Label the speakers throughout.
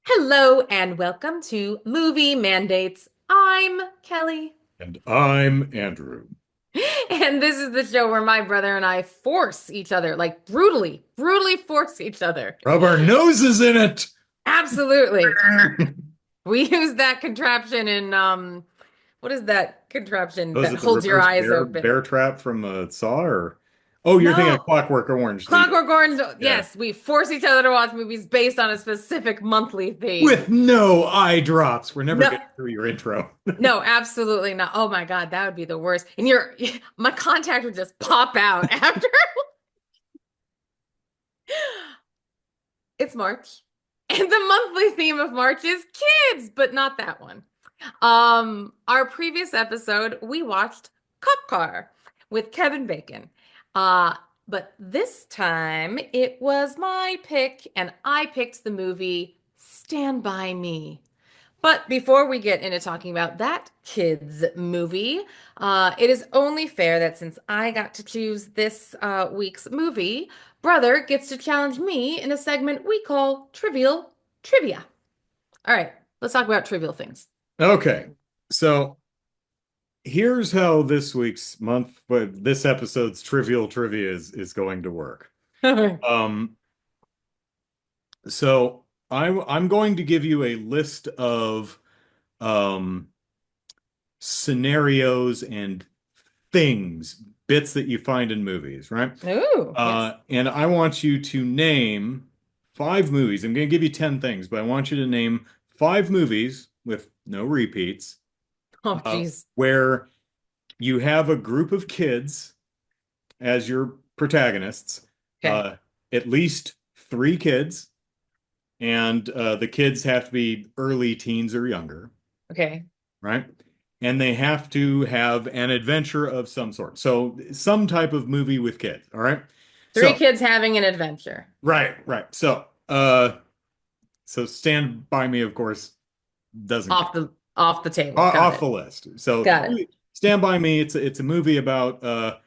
Speaker 1: Hello and welcome to Movie Mandates. I'm Kelly,
Speaker 2: And I'm Andrew.
Speaker 1: and this is the show where my brother and I force each other, like brutally force each other.
Speaker 2: Rub our noses in it.
Speaker 1: Absolutely. We use that contraption in what is that contraption
Speaker 2: Was
Speaker 1: that
Speaker 2: it the
Speaker 1: holds your
Speaker 2: reverse
Speaker 1: eyes
Speaker 2: bear
Speaker 1: open?
Speaker 2: bear trap from Saw? Or oh, you're thinking of
Speaker 1: No.
Speaker 2: Clockwork Orange. The
Speaker 1: Clockwork Orange.
Speaker 2: yeah,
Speaker 1: Yes, we force each other to watch movies based on a specific monthly theme.
Speaker 2: with no eye drops. We're never
Speaker 1: No,
Speaker 2: getting through your intro.
Speaker 1: no, absolutely not. Oh my God, that would be the worst. And my contact would just pop out after. It's March. And the monthly theme of March is kids, but not that one. Our previous episode, we watched Cop Car with Kevin Bacon. Uh, but this time it was my pick, and I picked the movie Stand By Me. But before we get into talking about that kids movie, it is only fair that since I got to choose this week's movie, brother gets to challenge me in a segment we call Trivial Trivia. All right, let's talk about trivial things.
Speaker 2: Okay, so here's how this episode's trivial trivia is going to work. Um, so I'm going to give you a list of um scenarios and things, bits that you find in movies, right?
Speaker 1: Ooh, yes.
Speaker 2: And I want you to name five movies. I'm going to give you 10 things, but I want you to name five movies with no repeats,
Speaker 1: Oh, geez.
Speaker 2: where you have a group of kids as your protagonists,
Speaker 1: Okay.
Speaker 2: at least three kids, and the kids have to be early teens or younger,
Speaker 1: Okay.
Speaker 2: right? And they have to have an adventure of some sort. So some type of movie with kids, all right?
Speaker 1: Three
Speaker 2: So,
Speaker 1: kids having an adventure.
Speaker 2: right. So Stand By Me, of course, doesn't count.
Speaker 1: Off the table. Got
Speaker 2: Off
Speaker 1: it.
Speaker 2: the list. So
Speaker 1: Got it.
Speaker 2: Stand By Me, it's a movie about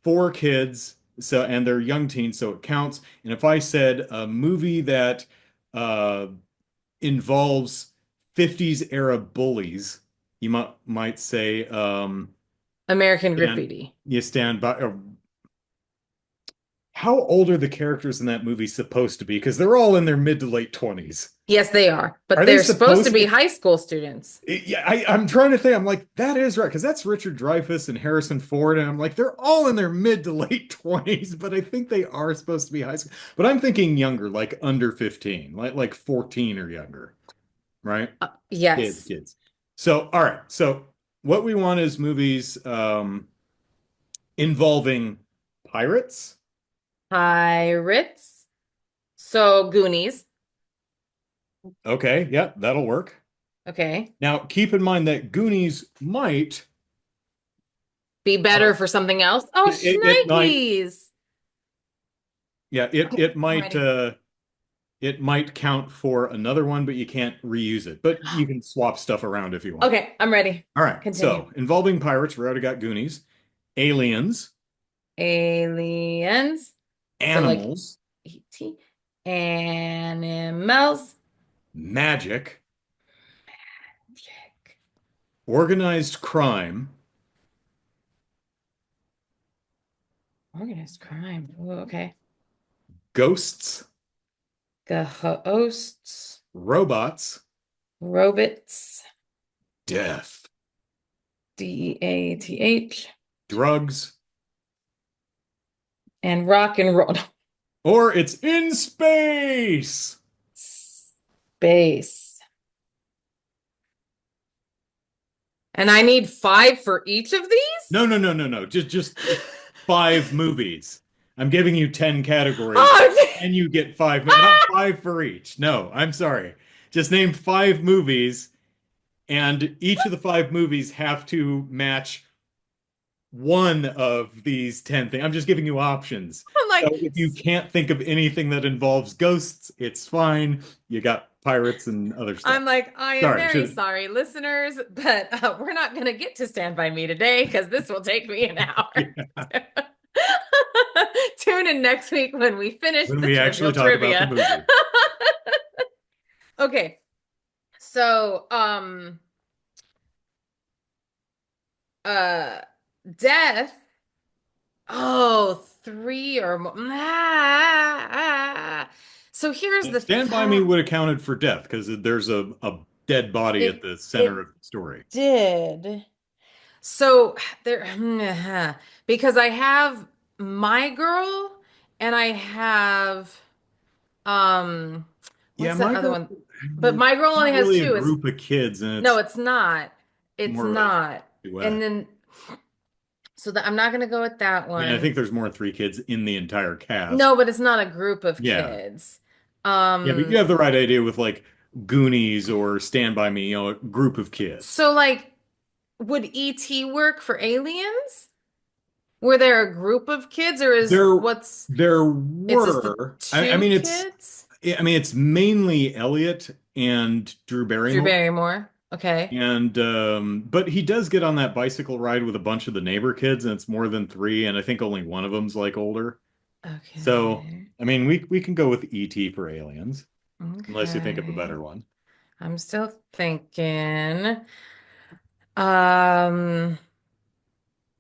Speaker 2: four kids, and they're young teens, so it counts. And if I said a movie that uh involves 50s era bullies, you might say
Speaker 1: American
Speaker 2: and
Speaker 1: Graffiti.
Speaker 2: you stand by. How old are the characters in that movie supposed to be? Because they're all in their mid to late 20s.
Speaker 1: Yes, they are, but
Speaker 2: Are they
Speaker 1: they're supposed to
Speaker 2: supposed
Speaker 1: be
Speaker 2: to?
Speaker 1: high school students.
Speaker 2: Yeah, I'm trying to think. I'm like, that is right, because that's Richard Dreyfuss and Harrison Ford, and I'm like, they're all in their mid to late 20s, but I think they are supposed to be high school. But I'm thinking younger, like under 15, like 14 or younger, right? Kids,
Speaker 1: Yes.
Speaker 2: kids. So, all right. So, what we want is movies involving pirates.
Speaker 1: Pirates. So Goonies.
Speaker 2: Okay, yeah, that'll work.
Speaker 1: Okay.
Speaker 2: Now, keep in mind that Goonies might
Speaker 1: Be
Speaker 2: uh,
Speaker 1: better for something else. Oh,
Speaker 2: it might
Speaker 1: Shnikes.
Speaker 2: yeah
Speaker 1: Okay, I'm ready.
Speaker 2: it might count for another one, but you can't reuse it. But you can swap stuff around if you want.
Speaker 1: Okay, I'm ready.
Speaker 2: All right.
Speaker 1: Continue.
Speaker 2: So, involving pirates, we already got Goonies, aliens,
Speaker 1: Aliens. So like
Speaker 2: animals,
Speaker 1: E.T. Animals.
Speaker 2: magic,
Speaker 1: Check.
Speaker 2: organized crime,
Speaker 1: Organized crime. Ooh, okay.
Speaker 2: ghosts,
Speaker 1: Ghosts.
Speaker 2: robots,
Speaker 1: Robots.
Speaker 2: death,
Speaker 1: Death.
Speaker 2: drugs,
Speaker 1: And rock and roll.
Speaker 2: or it's in space.
Speaker 1: Space. And I need five for each of these?
Speaker 2: No. Just five movies. I'm giving you 10 categories
Speaker 1: Oh,
Speaker 2: and you get five, not five for each. No, I'm sorry. Just name five movies, and each of the five movies have to match one of these 10 things. I'm just giving you options.
Speaker 1: I'm
Speaker 2: So
Speaker 1: like,
Speaker 2: if you can't think of anything that involves ghosts, it's fine. You got pirates and other stuff.
Speaker 1: I am
Speaker 2: Sorry,
Speaker 1: very
Speaker 2: should
Speaker 1: sorry, listeners, but we're not going to get to Stand By Me today because this will take me an hour.
Speaker 2: yeah.
Speaker 1: Tune in next week when we finish
Speaker 2: When
Speaker 1: the
Speaker 2: we actually
Speaker 1: trivial
Speaker 2: talk about the
Speaker 1: trivia.
Speaker 2: movie.
Speaker 1: Okay. So, uh, death. Oh, three or more. So here's
Speaker 2: And
Speaker 1: the
Speaker 2: Stand By Me would have counted for death because there's a dead body at
Speaker 1: it
Speaker 2: the center
Speaker 1: it
Speaker 2: of the story.
Speaker 1: did. So there because I have my girl and I have um
Speaker 2: Yeah,
Speaker 1: what's that
Speaker 2: my
Speaker 1: other
Speaker 2: girl,
Speaker 1: one? But
Speaker 2: it's
Speaker 1: my girl only
Speaker 2: not
Speaker 1: has
Speaker 2: really a
Speaker 1: two. It's
Speaker 2: group of kids, and
Speaker 1: no,
Speaker 2: it's
Speaker 1: it's not. It's
Speaker 2: more of a
Speaker 1: not. And
Speaker 2: duet.
Speaker 1: then so that I'm not gonna go with that
Speaker 2: I mean, I
Speaker 1: one.
Speaker 2: think there's more than three kids in the entire cast.
Speaker 1: No, but it's not a group of
Speaker 2: Yeah.
Speaker 1: kids.
Speaker 2: Yeah, but you
Speaker 1: Um,
Speaker 2: have the right idea with like Goonies or Stand By Me, a group of kids.
Speaker 1: so like would ET work for aliens? Were there a group of kids or is
Speaker 2: There,
Speaker 1: what's
Speaker 2: there
Speaker 1: it's just the
Speaker 2: were. I
Speaker 1: two
Speaker 2: mean,
Speaker 1: kids?
Speaker 2: it's mainly Elliot and Drew
Speaker 1: Drew
Speaker 2: Barrymore,
Speaker 1: Barrymore. Okay.
Speaker 2: and but he does get on that bicycle ride with a bunch of the neighbor kids, and it's more than three, and I think only one of them's like older. So,
Speaker 1: Okay.
Speaker 2: I mean, we can go with E.T. for aliens, unless you think of a
Speaker 1: Okay.
Speaker 2: better one.
Speaker 1: I'm still thinking. Um,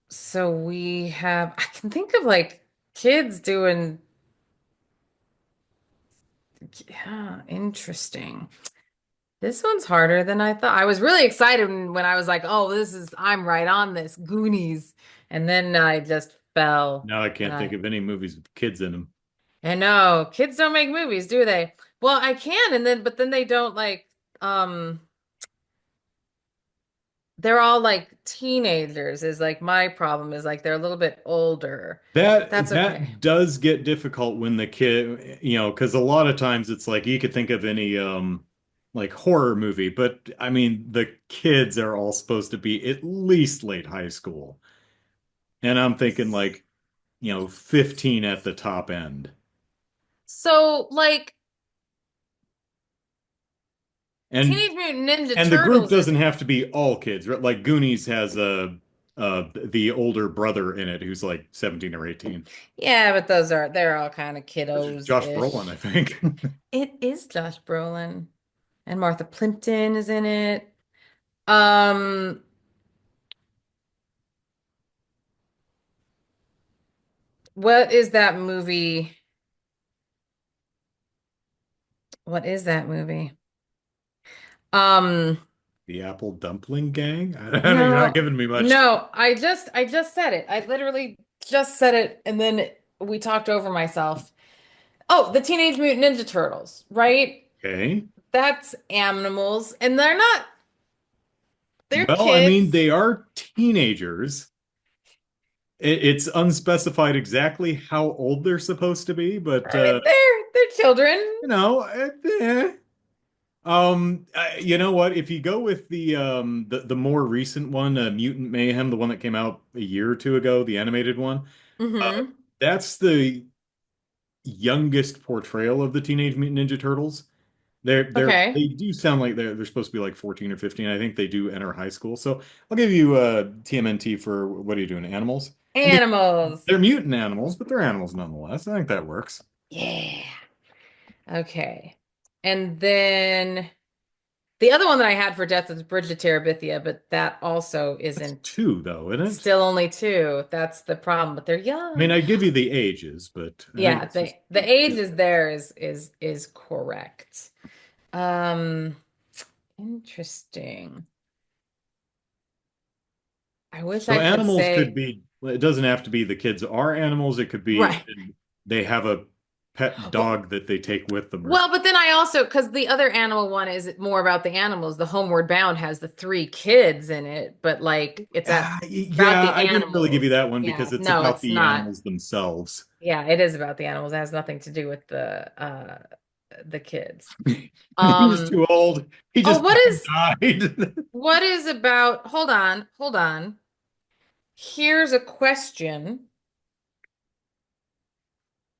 Speaker 1: so we have I can think of like kids doing yeah, interesting. This one's harder than I thought. I was really excited when I was like, "Oh, I'm right on this, Goonies." And then I just fell
Speaker 2: Now I
Speaker 1: and
Speaker 2: can't think of any movies with kids in them.
Speaker 1: no, kids don't make movies, do they? Well, I can and then but then they don't like um they're all like teenagers is like my problem is like they're a little bit older. That's okay.
Speaker 2: That does get difficult when the kid, because a lot of times it's like you could think of any like horror movie, but I mean the kids are all supposed to be at least late high school. And I'm thinking like, 15 at the top end.
Speaker 1: So like
Speaker 2: And
Speaker 1: Teenage Mutant Ninja
Speaker 2: and the group
Speaker 1: Turtles is
Speaker 2: doesn't have to be all kids, right? Like Goonies has a the older brother in it who's like 17 or 18.
Speaker 1: yeah, but they're all kind of
Speaker 2: This is Josh Brolin, I
Speaker 1: kiddos-ish.
Speaker 2: think.
Speaker 1: It is Josh Brolin. And Martha Plimpton is in it. Um, what is that movie? What is that movie? Um,
Speaker 2: The Apple Dumpling Gang? I don't know, you're not
Speaker 1: no,
Speaker 2: giving me much.
Speaker 1: no, I just said it. I literally just said it and then we talked over myself. Oh, the Teenage Mutant Ninja Turtles, right?
Speaker 2: Okay.
Speaker 1: That's animals, and they're
Speaker 2: Well, I mean,
Speaker 1: kids.
Speaker 2: they are teenagers. It's unspecified exactly how old they're supposed to be, but
Speaker 1: I mean, they're children.
Speaker 2: you know, eh, eh. You know what? If you go with the more recent one, Mutant Mayhem, the one that came out a year or two ago, the animated one, uh,
Speaker 1: Mm-hmm.
Speaker 2: that's the youngest portrayal of the Teenage Mutant Ninja Turtles. They
Speaker 1: Okay.
Speaker 2: do sound like they're supposed to be like 14 or 15. I think they do enter high school. So I'll give you TMNT for what are you doing? Animals? I mean,
Speaker 1: Animals.
Speaker 2: they're mutant animals, but they're animals nonetheless. I think that works.
Speaker 1: Yeah. Okay. And then the other one that I had for death was Bridge to Terabithia, but that also
Speaker 2: That's
Speaker 1: isn't
Speaker 2: two though, isn't it?
Speaker 1: still only two. That's the problem, but they're
Speaker 2: I mean,
Speaker 1: young.
Speaker 2: I give you the ages, but I think
Speaker 1: Yeah,
Speaker 2: it's just
Speaker 1: the
Speaker 2: two.
Speaker 1: age is there is correct. Um, interesting. I wish
Speaker 2: So
Speaker 1: I could
Speaker 2: animals could
Speaker 1: say
Speaker 2: be, it doesn't have to be the kids are animals. It could be
Speaker 1: right.
Speaker 2: they have a pet
Speaker 1: Well,
Speaker 2: dog that they take with them or
Speaker 1: well,
Speaker 2: something.
Speaker 1: but then I also because the other animal one is more about the animals. The Homeward Bound has the three kids in it, but like it's about
Speaker 2: Yeah,
Speaker 1: the
Speaker 2: I didn't really give you
Speaker 1: animals.
Speaker 2: that one because
Speaker 1: Yeah,
Speaker 2: it's
Speaker 1: no,
Speaker 2: about
Speaker 1: it's
Speaker 2: the
Speaker 1: not.
Speaker 2: animals themselves.
Speaker 1: Yeah, it is about the animals. It has nothing to do with the kids.
Speaker 2: He was
Speaker 1: Um,
Speaker 2: too old. He
Speaker 1: oh,
Speaker 2: just died.
Speaker 1: what is about hold on. Here's a question.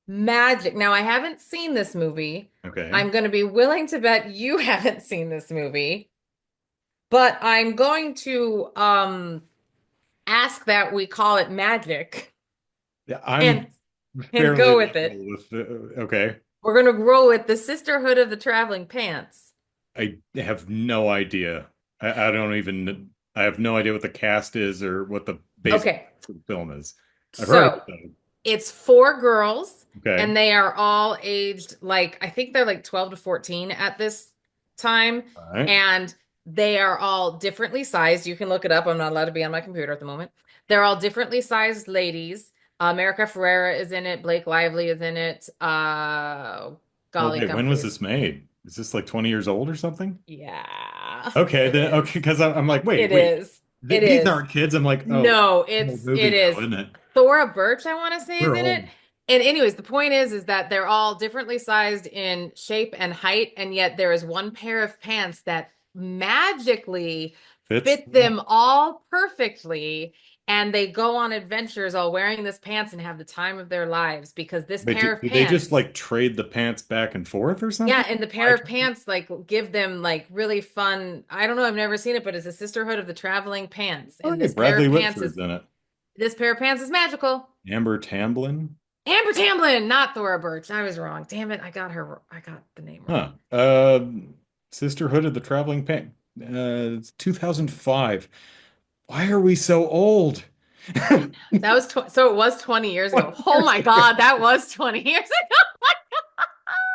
Speaker 1: Magic. Now, I haven't seen this movie.
Speaker 2: Okay.
Speaker 1: I'm going to be willing to bet you haven't seen this movie, but I'm going to ask that we call it magic
Speaker 2: Yeah,
Speaker 1: and
Speaker 2: I'm fairly
Speaker 1: go with it.
Speaker 2: liberal with okay.
Speaker 1: We're going to roll with the Sisterhood of the Traveling Pants.
Speaker 2: I have no idea. I don't even I have no idea what the cast is or what the basic
Speaker 1: Okay,
Speaker 2: of the film is. I've heard of
Speaker 1: so
Speaker 2: it though.
Speaker 1: it's four girls,
Speaker 2: Okay.
Speaker 1: and they are all aged like I think they're like 12 to 14 at this time,
Speaker 2: All right.
Speaker 1: and they are all differently sized. You can look it up. I'm not allowed to be on my computer at the moment. They're all differently sized ladies. America Ferrera is in it. Blake Lively is in it.
Speaker 2: Well,
Speaker 1: Golly
Speaker 2: wait, when was
Speaker 1: Gumfries.
Speaker 2: this made? Is this like 20 years old or something?
Speaker 1: Yeah,
Speaker 2: Okay,
Speaker 1: it
Speaker 2: then okay,
Speaker 1: is.
Speaker 2: because I'm like, wait,
Speaker 1: It
Speaker 2: wait,
Speaker 1: is. It
Speaker 2: these
Speaker 1: is.
Speaker 2: aren't kids. I'm like, oh,
Speaker 1: No,
Speaker 2: old
Speaker 1: it
Speaker 2: movie
Speaker 1: is.
Speaker 2: though, isn't it?
Speaker 1: Thora Birch, I want to say, is
Speaker 2: We're
Speaker 1: in it.
Speaker 2: old.
Speaker 1: And anyways, the point is that they're all differently sized in shape and height, and yet there is one pair of pants that magically
Speaker 2: Fits.
Speaker 1: fit them all perfectly. And they go on adventures all wearing this pants and have the time of their lives because this
Speaker 2: Wait,
Speaker 1: pair of
Speaker 2: do they just
Speaker 1: pants,
Speaker 2: like trade the pants back and forth or
Speaker 1: yeah,
Speaker 2: something?
Speaker 1: and the
Speaker 2: I
Speaker 1: pair of pants like give them like really fun. I don't know, I've never seen it, but it's a sisterhood of the traveling pants.
Speaker 2: Oh,
Speaker 1: And
Speaker 2: yeah,
Speaker 1: this pair
Speaker 2: Bradley
Speaker 1: of pants
Speaker 2: Whitford's
Speaker 1: is
Speaker 2: in it.
Speaker 1: magical.
Speaker 2: Amber Tamblyn.
Speaker 1: Amber Tamblyn, not Thora Birch. I was wrong. Damn it. I got her. I got the name
Speaker 2: Huh.
Speaker 1: wrong.
Speaker 2: Sisterhood of the Traveling Pants. It's 2005. Why are we so old?
Speaker 1: I know. That was so it was 20 years ago.
Speaker 2: 20
Speaker 1: Oh
Speaker 2: years
Speaker 1: my
Speaker 2: ago.
Speaker 1: God, that was 20 years ago.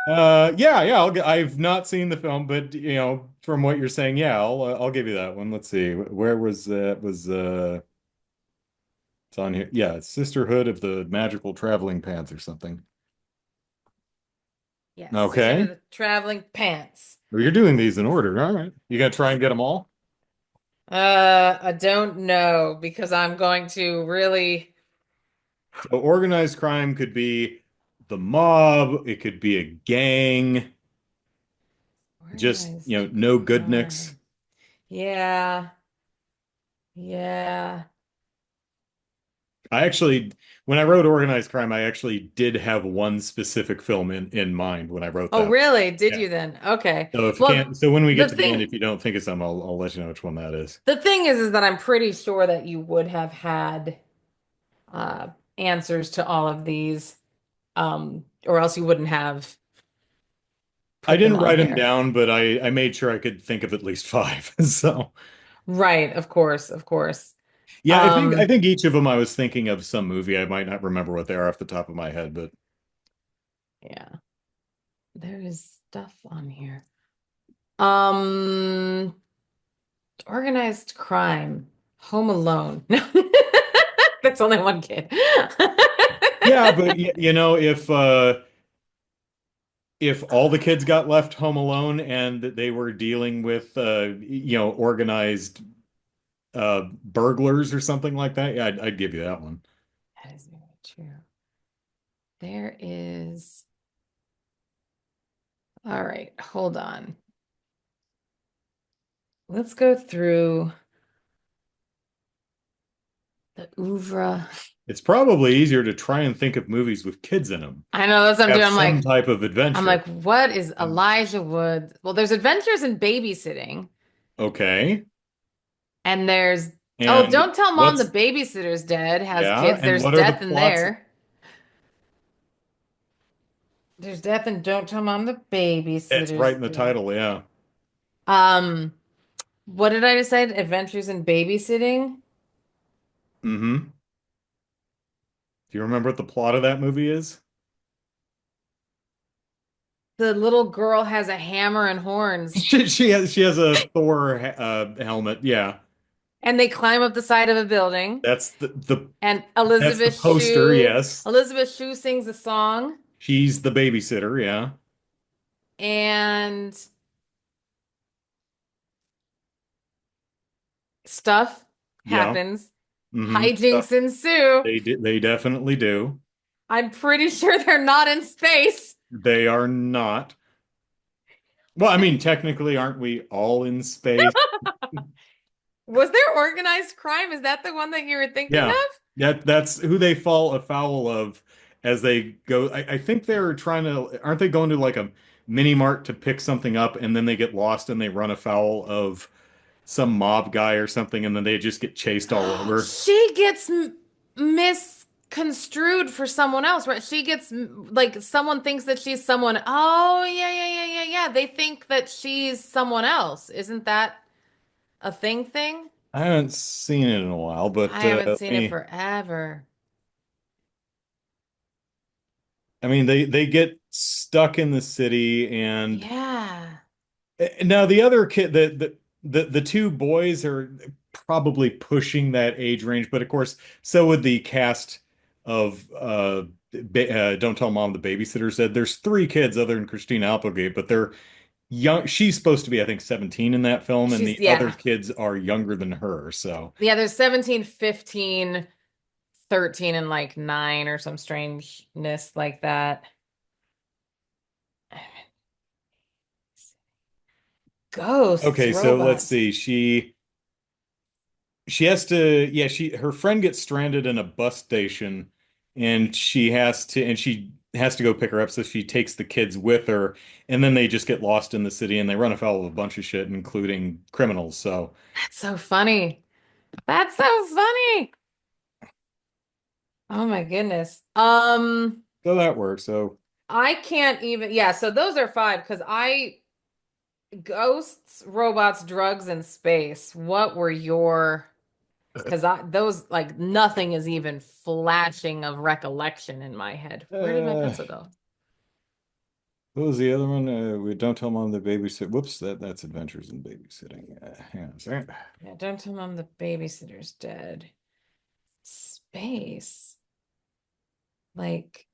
Speaker 2: Yeah, I've not seen the film, but from what you're saying, yeah, I'll give you that one. Let's see, where was that? Was it's on here? Yeah, it's Sisterhood of the Magical Traveling Pants or something.
Speaker 1: Yes, Sisterhood of
Speaker 2: Okay,
Speaker 1: the Traveling Pants.
Speaker 2: well, you're doing these in order. All right, you gonna try and get them all?
Speaker 1: I don't know because I'm going to really
Speaker 2: So organized crime could be the mob. It could be a gang. Just
Speaker 1: organized
Speaker 2: no good nicks.
Speaker 1: crime. Yeah, yeah.
Speaker 2: I actually, when I wrote organized crime, I actually did have one specific film in mind when I wrote
Speaker 1: Oh,
Speaker 2: that.
Speaker 1: really? Did
Speaker 2: Yeah.
Speaker 1: you then? Okay.
Speaker 2: So if you
Speaker 1: Well,
Speaker 2: can't, so when we
Speaker 1: the
Speaker 2: get to the end,
Speaker 1: thing
Speaker 2: if you don't think of some, I'll let you know which one that is.
Speaker 1: the thing is that I'm pretty sure that you would have had uh answers to all of these, or else you wouldn't have
Speaker 2: I
Speaker 1: put them
Speaker 2: didn't
Speaker 1: on
Speaker 2: write them
Speaker 1: here.
Speaker 2: down, but I made sure I could think of at least five. So
Speaker 1: Right, of course, of course.
Speaker 2: yeah, I
Speaker 1: Um,
Speaker 2: think each of them I was thinking of some movie. I might not remember what they are off the top of my head, but
Speaker 1: yeah, there is stuff on here. Um, organized crime, Home Alone. No, that's only one kid.
Speaker 2: yeah, but if all the kids got left home alone and they were dealing with organized burglars or something like that, yeah, I'd give you that one.
Speaker 1: That is very true. There is, all right, hold on. Let's go through the oeuvre.
Speaker 2: It's probably easier to try and think of movies with kids in them,
Speaker 1: I know that's what I'm
Speaker 2: have
Speaker 1: doing.
Speaker 2: some type of
Speaker 1: I'm
Speaker 2: adventure.
Speaker 1: like, what is
Speaker 2: Um,
Speaker 1: Elijah Wood? Well, there's Adventures in Babysitting,
Speaker 2: okay.
Speaker 1: and there's oh,
Speaker 2: And
Speaker 1: Don't Tell Mom the
Speaker 2: what's
Speaker 1: Babysitter's Dead has
Speaker 2: yeah,
Speaker 1: kids.
Speaker 2: and
Speaker 1: There's
Speaker 2: what are the
Speaker 1: death in
Speaker 2: plots?
Speaker 1: there. There's death in Don't Tell Mom the
Speaker 2: It's right
Speaker 1: Babysitter's
Speaker 2: in the
Speaker 1: Dead.
Speaker 2: title, yeah.
Speaker 1: Um, what did I decide? Adventures in Babysitting.
Speaker 2: Mm-hmm. Do you remember what the plot of that movie is?
Speaker 1: The little girl has a hammer and horns,
Speaker 2: She has a Thor helmet. Yeah.
Speaker 1: and they climb up the side of a building.
Speaker 2: That's the
Speaker 1: And
Speaker 2: that's the poster, yes.
Speaker 1: Elizabeth Shue sings a song,
Speaker 2: She's the babysitter, yeah.
Speaker 1: and stuff
Speaker 2: Yeah.
Speaker 1: happens.
Speaker 2: Stuff.
Speaker 1: Hijinks ensue.
Speaker 2: They definitely do.
Speaker 1: I'm pretty sure they're not in space.
Speaker 2: They are not. Well, I mean, technically, aren't we all in space?
Speaker 1: Was there organized crime? Is that the one that you were thinking
Speaker 2: Yeah.
Speaker 1: of?
Speaker 2: That's who they fall afoul of as they go. I think they're trying to, aren't they going to like a mini mart to pick something up and then they get lost and they run afoul of some mob guy or something and then they just get chased all over?
Speaker 1: She gets mis. construed for someone else, right? She gets like someone thinks that she's someone. Oh, yeah, yeah, yeah, yeah, yeah. They think that she's someone else. Isn't that a thing?
Speaker 2: I haven't seen it in a while, but
Speaker 1: I haven't
Speaker 2: let
Speaker 1: seen it
Speaker 2: me.
Speaker 1: forever.
Speaker 2: I mean, they get stuck in the city, and
Speaker 1: Yeah.
Speaker 2: now the other kid, the two boys are probably pushing that age range, but of course, so would the cast of Don't Tell Mom the Babysitter said. There's three kids other than Christina Applegate, but they're young. She's supposed to be, I think, 17 in that film, and
Speaker 1: She's
Speaker 2: the other
Speaker 1: yeah.
Speaker 2: kids are younger than her. So,
Speaker 1: Yeah, there's 17, 15, 13, and like 9 or some strangeness like that. Ghosts,
Speaker 2: okay, so let's
Speaker 1: robots.
Speaker 2: see. She has to, yeah, her friend gets stranded in a bus station, and she has to go pick her up, so she takes the kids with her, and then they just get lost in the city and they run afoul of a bunch of shit, including criminals.
Speaker 1: That's so funny. That's so funny. Oh my goodness.
Speaker 2: So that works. So
Speaker 1: I can't even, yeah, so those are five because ghosts, robots, drugs, and space. What were your, because those, like, nothing is even flashing of recollection in my head. Where did my
Speaker 2: uh
Speaker 1: pencil go?
Speaker 2: what was the other one? We don't tell mom the babysit. Whoops, that's Adventures in Babysitting. Hang on a second.
Speaker 1: Yeah, don't tell mom the babysitter's dead. Space. Like,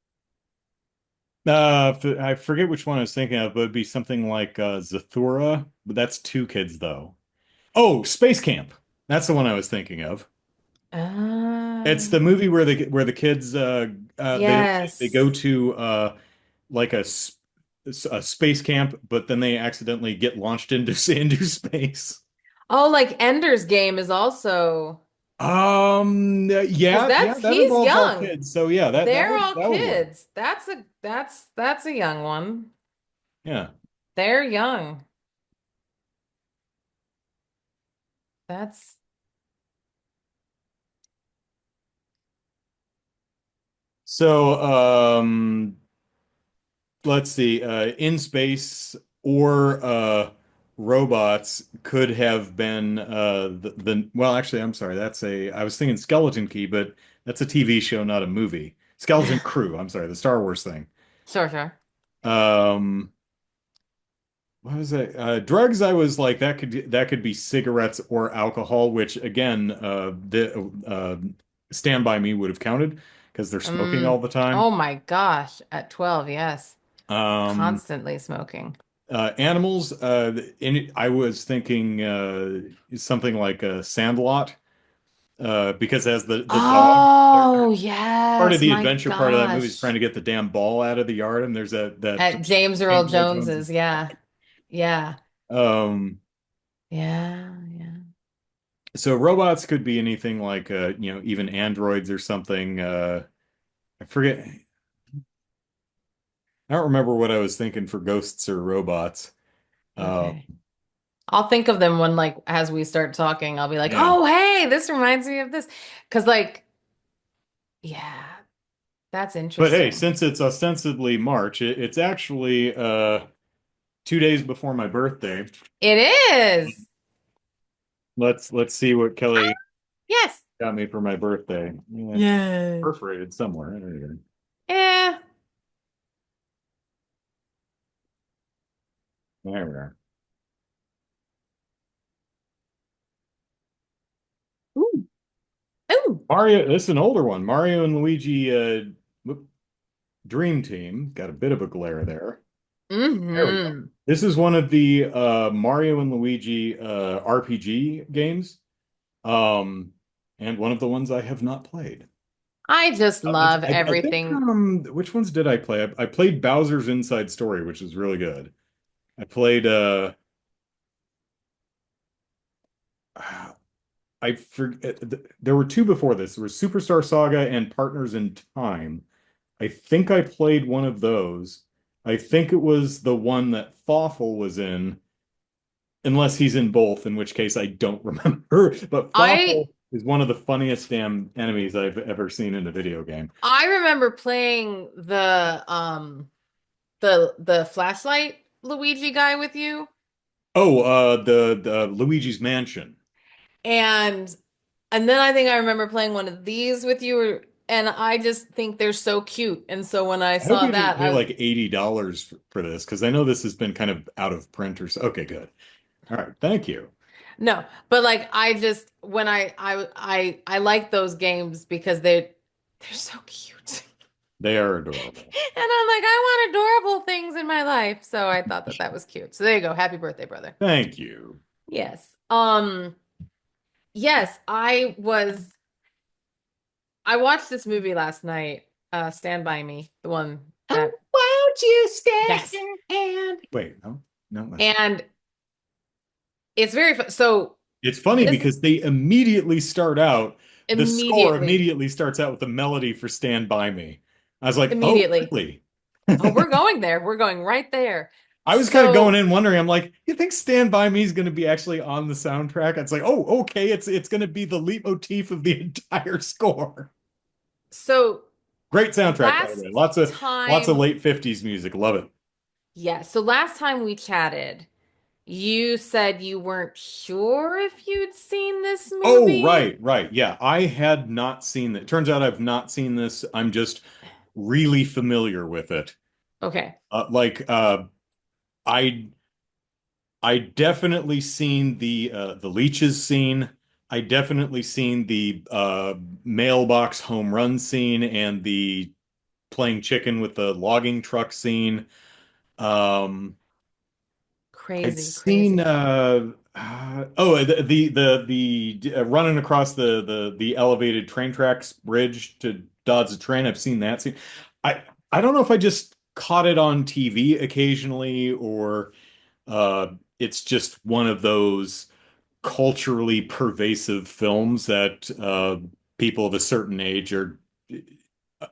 Speaker 2: I forget which one I was thinking of, but it'd be something like Zathura, but that's two kids though. Oh, Space Camp. That's the one I was thinking of. It's the
Speaker 1: um,
Speaker 2: movie where the kids they go
Speaker 1: yes.
Speaker 2: to like a space camp, but then they accidentally get launched into into space.
Speaker 1: Oh, like Ender's Game is also, because
Speaker 2: Yeah, that
Speaker 1: he's
Speaker 2: involves all
Speaker 1: young.
Speaker 2: kids. So yeah,
Speaker 1: They're all
Speaker 2: that would work.
Speaker 1: kids. That's a young one.
Speaker 2: Yeah.
Speaker 1: They're young. That's
Speaker 2: So let's see, in space or robots could have been well, actually, I'm sorry, I was thinking Skeleton Key, but that's a TV show, not a movie. Skeleton Crew, I'm sorry, the Star Wars thing.
Speaker 1: sure, sure.
Speaker 2: Um, what was that? Drugs, I was like, that could be cigarettes or alcohol, which again, the Stand By Me would have counted because they're smoking all
Speaker 1: Mm.
Speaker 2: the time.
Speaker 1: Oh my gosh. At 12, yes.
Speaker 2: Um,
Speaker 1: Constantly smoking.
Speaker 2: Animals, I was thinking something like a Sandlot, because as the dog,
Speaker 1: Oh,
Speaker 2: part of
Speaker 1: yes.
Speaker 2: the
Speaker 1: My
Speaker 2: adventure part of that movie is trying
Speaker 1: gosh.
Speaker 2: to get the damn ball out of the yard, and there's that
Speaker 1: At James Earl
Speaker 2: James Earl Jones.
Speaker 1: Jones's, yeah. Yeah.
Speaker 2: Um,
Speaker 1: Yeah, yeah.
Speaker 2: so robots could be anything like even androids or something. I forget. I don't remember what I was thinking for ghosts or robots. Uh,
Speaker 1: Okay. I'll think of them when, like, as we start talking, I'll be like,
Speaker 2: yeah.
Speaker 1: oh, hey, this reminds me of this. Because, like, yeah, that's
Speaker 2: But hey,
Speaker 1: interesting.
Speaker 2: since it's ostensibly March, it's actually 2 days before my birthday.
Speaker 1: It is.
Speaker 2: Let's see what Kelly
Speaker 1: Yes.
Speaker 2: got me for my birthday. Yeah, it's
Speaker 1: Yes.
Speaker 2: perforated somewhere. There you
Speaker 1: Yeah.
Speaker 2: go. There we are. Ooh.
Speaker 1: Ooh.
Speaker 2: Mario, this is an older one. Mario and Luigi whoop, Dream Team. Got a bit of a glare there. There we go.
Speaker 1: Hmm.
Speaker 2: This is one of the Mario and Luigi RPG games. Um, and one of the ones I have not played.
Speaker 1: I just love
Speaker 2: I think
Speaker 1: everything.
Speaker 2: which ones did I play? I played Bowser's Inside Story, which is really good. I played I forget there were two before this. There was Superstar Saga and Partners in Time. I think I played one of those. I think it was the one that Fawful was in, unless he's in both, in which case I don't remember. But
Speaker 1: I
Speaker 2: Fawful is one of the funniest damn enemies I've ever seen in a video game.
Speaker 1: I remember playing the flashlight Luigi guy with you,
Speaker 2: Oh, the Luigi's Mansion.
Speaker 1: and and then I think I remember playing one of these with you, and I just think they're so cute. And so when I
Speaker 2: I hope
Speaker 1: saw
Speaker 2: we didn't
Speaker 1: that,
Speaker 2: pay
Speaker 1: I was
Speaker 2: like $80 for this because I know this has been kind of out of print or so. Okay, good. All right, thank you.
Speaker 1: no, but like I just when I like those games because they're so cute.
Speaker 2: They are adorable.
Speaker 1: And I'm like, I want adorable things in my life. So I thought that that was cute. So there you go. Happy birthday, brother.
Speaker 2: Thank you.
Speaker 1: Yes. Yes, I watched this movie last night, Stand By Me, the one
Speaker 2: Oh,
Speaker 1: that
Speaker 2: won't you stand
Speaker 1: yes.
Speaker 2: and wait, no, no, that's not.
Speaker 1: And it's very fun. So
Speaker 2: It's funny
Speaker 1: this
Speaker 2: because they immediately start out, the score
Speaker 1: immediately,
Speaker 2: immediately starts out with the melody for Stand By Me. I was like, oh,
Speaker 1: immediately.
Speaker 2: really?
Speaker 1: Oh, we're going there. We're going right there.
Speaker 2: I was kind of going
Speaker 1: So
Speaker 2: in wondering, I'm like, you think Stand By Me is going to be actually on the soundtrack? It's like, oh, okay, it's going to be the leitmotif of the entire score.
Speaker 1: so
Speaker 2: Great soundtrack, by the
Speaker 1: last
Speaker 2: way. Lots of
Speaker 1: time,
Speaker 2: late 50s music. Love it.
Speaker 1: yeah, so last time we chatted, you said you weren't sure if you'd seen this
Speaker 2: Oh,
Speaker 1: movie.
Speaker 2: right, right. Yeah, I had not seen that. Turns out I've not seen this. I'm just really familiar with it.
Speaker 1: Okay,
Speaker 2: Like I I definitely seen the leeches scene. I definitely seen the mailbox home run scene and the playing chicken with the logging truck scene. Um I'd
Speaker 1: crazy,
Speaker 2: seen
Speaker 1: crazy.
Speaker 2: the running across the elevated train tracks bridge to dodge the train. I've seen that scene. I I don't know if I just caught it on TV occasionally or it's just one of those culturally pervasive films that people of a certain age are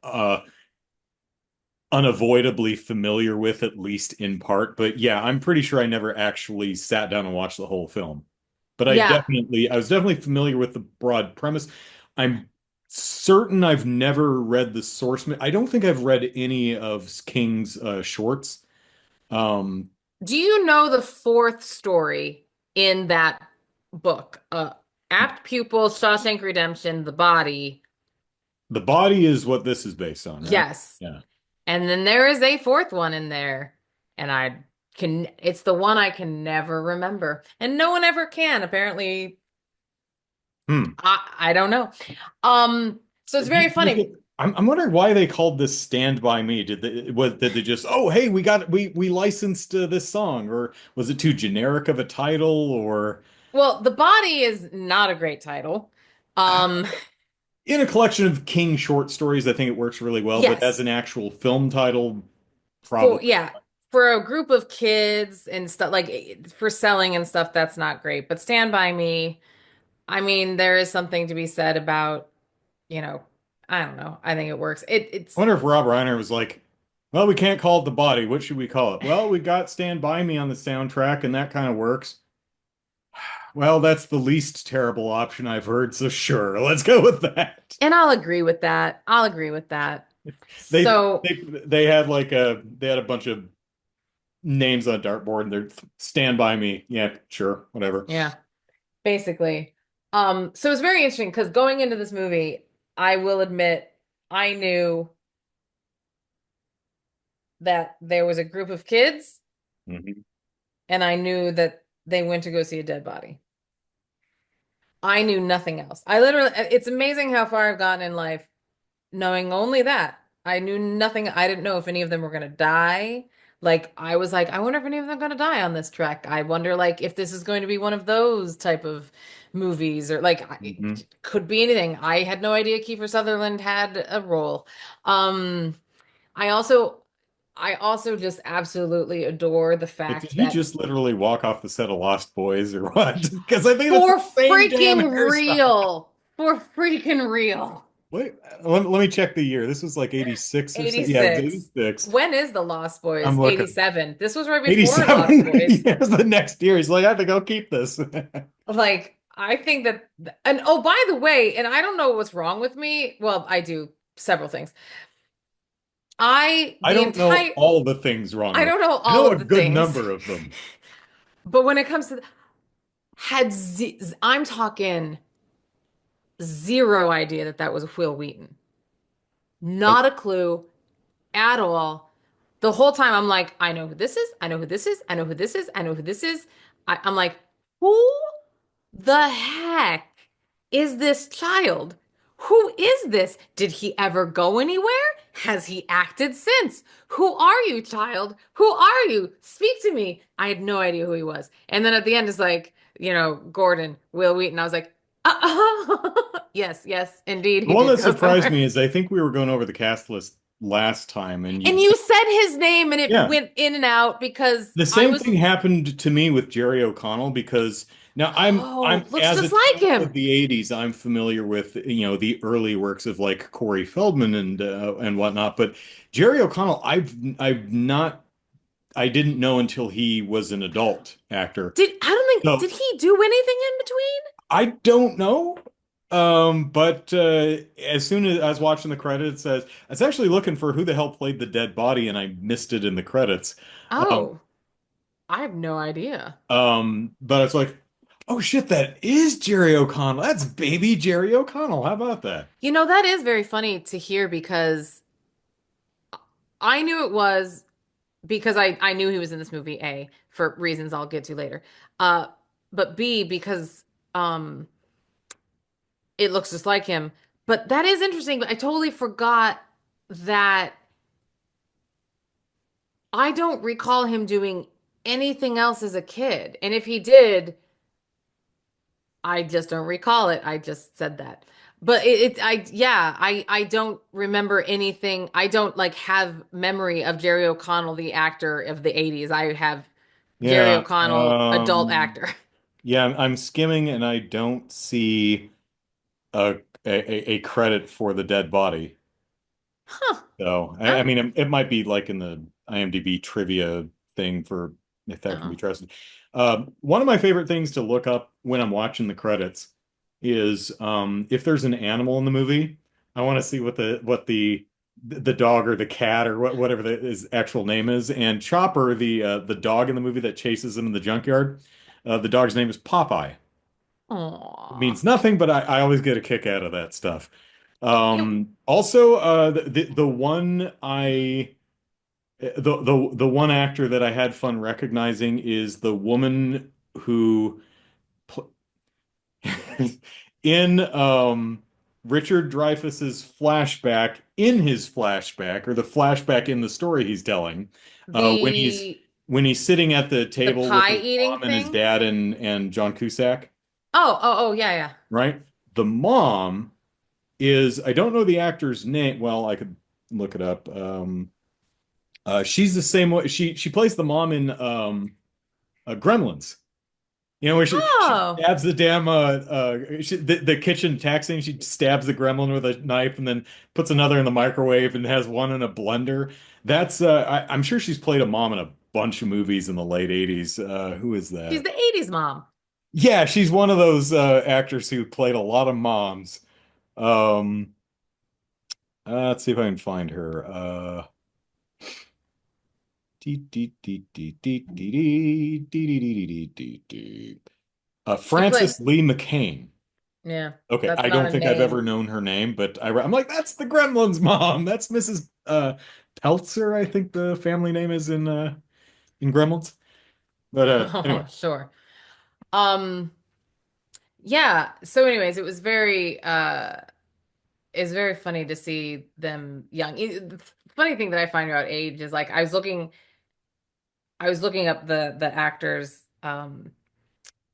Speaker 2: uh, unavoidably familiar with, at least in part. But yeah, I'm pretty sure I never actually sat down and watched the whole film. But
Speaker 1: Yeah.
Speaker 2: I was definitely familiar with the broad premise. I'm certain I've never read the source. I don't think I've read any of King's shorts. Um,
Speaker 1: Do you know the fourth story in that book? Apt Pupil, Shawshank Redemption, The Body.
Speaker 2: The Body is what this is based on, right?
Speaker 1: Yes.
Speaker 2: Yeah.
Speaker 1: And then there is a fourth one in there. And it's the one I can never remember. And no one ever can. Apparently,
Speaker 2: Hmm.
Speaker 1: I don't know. So it's very funny.
Speaker 2: I'm wondering why they called this Stand By Me. Did they just, oh, hey, we licensed this song, or was it too generic of a title, or
Speaker 1: Well, The Body is not a great title. Um,
Speaker 2: in a collection of King short stories, I think it works really well, but as
Speaker 1: yes.
Speaker 2: an actual film title,
Speaker 1: For
Speaker 2: probably
Speaker 1: yeah, for a group of kids and stuff like for selling and stuff, that's not great. But Stand By Me, I mean, there is something to be said about, you know, I don't know. I think it works.
Speaker 2: I wonder if Rob Reiner was like, well, we can't call it The Body. What should we call it? Well, we got Stand By Me on the soundtrack, and that kind of works. Well, that's the least terrible option I've heard, so sure, let's go with that.
Speaker 1: and I'll agree with that. I'll agree with that.
Speaker 2: They
Speaker 1: So,
Speaker 2: they had like they had a bunch of names on a dartboard and they're stand by me. Yeah, sure, whatever.
Speaker 1: yeah, basically. So it's very interesting because going into this movie, I will admit I knew that there was a group of kids
Speaker 2: Mhm.
Speaker 1: and I knew that they went to go see a dead body. I knew nothing else. It's amazing how far I've gotten in life knowing only that. I knew nothing. I didn't know if any of them were going to die. Like, I was like, I wonder if any of them are going to die on this trek. I wonder, like, if this is going to be one of those type of movies or like,
Speaker 2: Mhm.
Speaker 1: it could be anything. I had no idea Kiefer Sutherland had a role. Um, I also, I also just absolutely adore the
Speaker 2: Like, did
Speaker 1: fact
Speaker 2: he
Speaker 1: that
Speaker 2: just literally walk off the set of Lost Boys or what? Because I think that's the
Speaker 1: for
Speaker 2: same damn
Speaker 1: freaking
Speaker 2: hairstyle.
Speaker 1: real, for freaking real.
Speaker 2: Wait, let me check the year. This was like 86 or so. Yeah, it was
Speaker 1: 86.
Speaker 2: 86.
Speaker 1: When is The Lost
Speaker 2: I'm
Speaker 1: Boys?
Speaker 2: looking.
Speaker 1: 87. This was right before Lost
Speaker 2: 87.
Speaker 1: Boys.
Speaker 2: Here's the next year. He's like, I think I'll keep this.
Speaker 1: Like, I think that, and oh, by the way, and I don't know what's wrong with me. Well, I do several things.
Speaker 2: I
Speaker 1: The
Speaker 2: don't know
Speaker 1: entire,
Speaker 2: all the things wrong
Speaker 1: I
Speaker 2: with
Speaker 1: don't know
Speaker 2: it. I
Speaker 1: all
Speaker 2: know
Speaker 1: of
Speaker 2: a
Speaker 1: the
Speaker 2: good
Speaker 1: things,
Speaker 2: number of them.
Speaker 1: but when it comes to, I'm talking zero idea that that was Will Wheaton.
Speaker 2: Uh,
Speaker 1: Not a clue at all. The whole time I'm like, I know who this is. I know who this is. I know who this is. I know who this is. I'm like, who the heck is this child? Who is this? Did he ever go anywhere? Has he acted since? Who are you, child? Who are you? Speak to me. I had no idea who he was. And then at the end, it's like, Gordon, Will Wheaton. I was like, yes, yes, indeed,
Speaker 2: the
Speaker 1: he
Speaker 2: one
Speaker 1: did
Speaker 2: that
Speaker 1: go
Speaker 2: surprised
Speaker 1: somewhere.
Speaker 2: me is I think we were going over the cast list last time, and
Speaker 1: And
Speaker 2: you,
Speaker 1: you said his name and it
Speaker 2: yeah,
Speaker 1: went in and out because
Speaker 2: the
Speaker 1: I
Speaker 2: same
Speaker 1: was,
Speaker 2: thing happened to me with Jerry O'Connell because now I'm
Speaker 1: oh, looks
Speaker 2: as a
Speaker 1: just like
Speaker 2: child of
Speaker 1: him.
Speaker 2: the 80s, I'm familiar with the early works of like Corey Feldman and whatnot, but Jerry O'Connell I've not I didn't know until he was an adult actor.
Speaker 1: I don't think,
Speaker 2: So
Speaker 1: did he do anything in between?
Speaker 2: I don't know. But as soon as I was watching the credits, it says I was actually looking for who the hell played the dead body, and I missed it in the credits. Um,
Speaker 1: Oh, I have no idea.
Speaker 2: but it's like, oh shit, that is Jerry O'Connell. That's baby Jerry O'Connell. How about that?
Speaker 1: That is very funny to hear because I knew it was because I knew he was in this movie, A, for reasons I'll get to later. Uh, but B, because it looks just like him. But that is interesting. But I totally forgot that I don't recall him doing anything else as a kid. And if he did, I just don't recall it. I just said that. But yeah, I don't remember anything. I don't like have memory of Jerry O'Connell, the actor of the 80s. I have Jerry
Speaker 2: Yeah.
Speaker 1: O'Connell, adult actor.
Speaker 2: Yeah. I'm skimming, and I don't see a credit for the dead body.
Speaker 1: Huh.
Speaker 2: So, I
Speaker 1: Oh,
Speaker 2: mean, it might be like in the IMDb trivia thing for if that can be
Speaker 1: oh.
Speaker 2: trusted. One of my favorite things to look up when I'm watching the credits is if there's an animal in the movie, I want to see what the dog or the cat or whatever his actual name is. And Chopper, the dog in the movie that chases him in the junkyard, the dog's name is Popeye. It
Speaker 1: Aw.
Speaker 2: means nothing, but I always get a kick out of that stuff.
Speaker 1: You
Speaker 2: Also, the one the one actor that I had fun recognizing is the woman who pl- in Richard Dreyfuss's flashback, in his flashback, or the flashback in the story he's telling, when he's
Speaker 1: the
Speaker 2: sitting at the
Speaker 1: the
Speaker 2: table with
Speaker 1: pie
Speaker 2: his
Speaker 1: eating
Speaker 2: mom and his
Speaker 1: thing?
Speaker 2: dad and John Cusack,
Speaker 1: Oh, yeah, yeah.
Speaker 2: right? The mom is, I don't know the actor's name. Well, I could look it up. She's the same way. She plays the mom in Gremlins. Where she
Speaker 1: Oh.
Speaker 2: stabs the damn the kitchen taxing. She stabs the gremlin with a knife and then puts another in the microwave and has one in a blender. That's I'm sure she's played a mom in a bunch of movies in the late 80s. Who is
Speaker 1: She's
Speaker 2: that?
Speaker 1: the 80s mom.
Speaker 2: Yeah, she's one of those actors who played a lot of moms. Um, let's see if I can find her.
Speaker 1: She played,
Speaker 2: Frances Lee McCain.
Speaker 1: yeah,
Speaker 2: Okay,
Speaker 1: that's
Speaker 2: I
Speaker 1: not
Speaker 2: don't
Speaker 1: a
Speaker 2: think I've
Speaker 1: name.
Speaker 2: ever known her name, but I'm like, that's the Gremlins mom. That's Mrs. Peltzer, I think the family name is in Gremlins. But anyway,
Speaker 1: Oh, sure. Um, yeah. So anyways, it's very funny to see them young. The funny thing that I find about age is like I was looking up the actors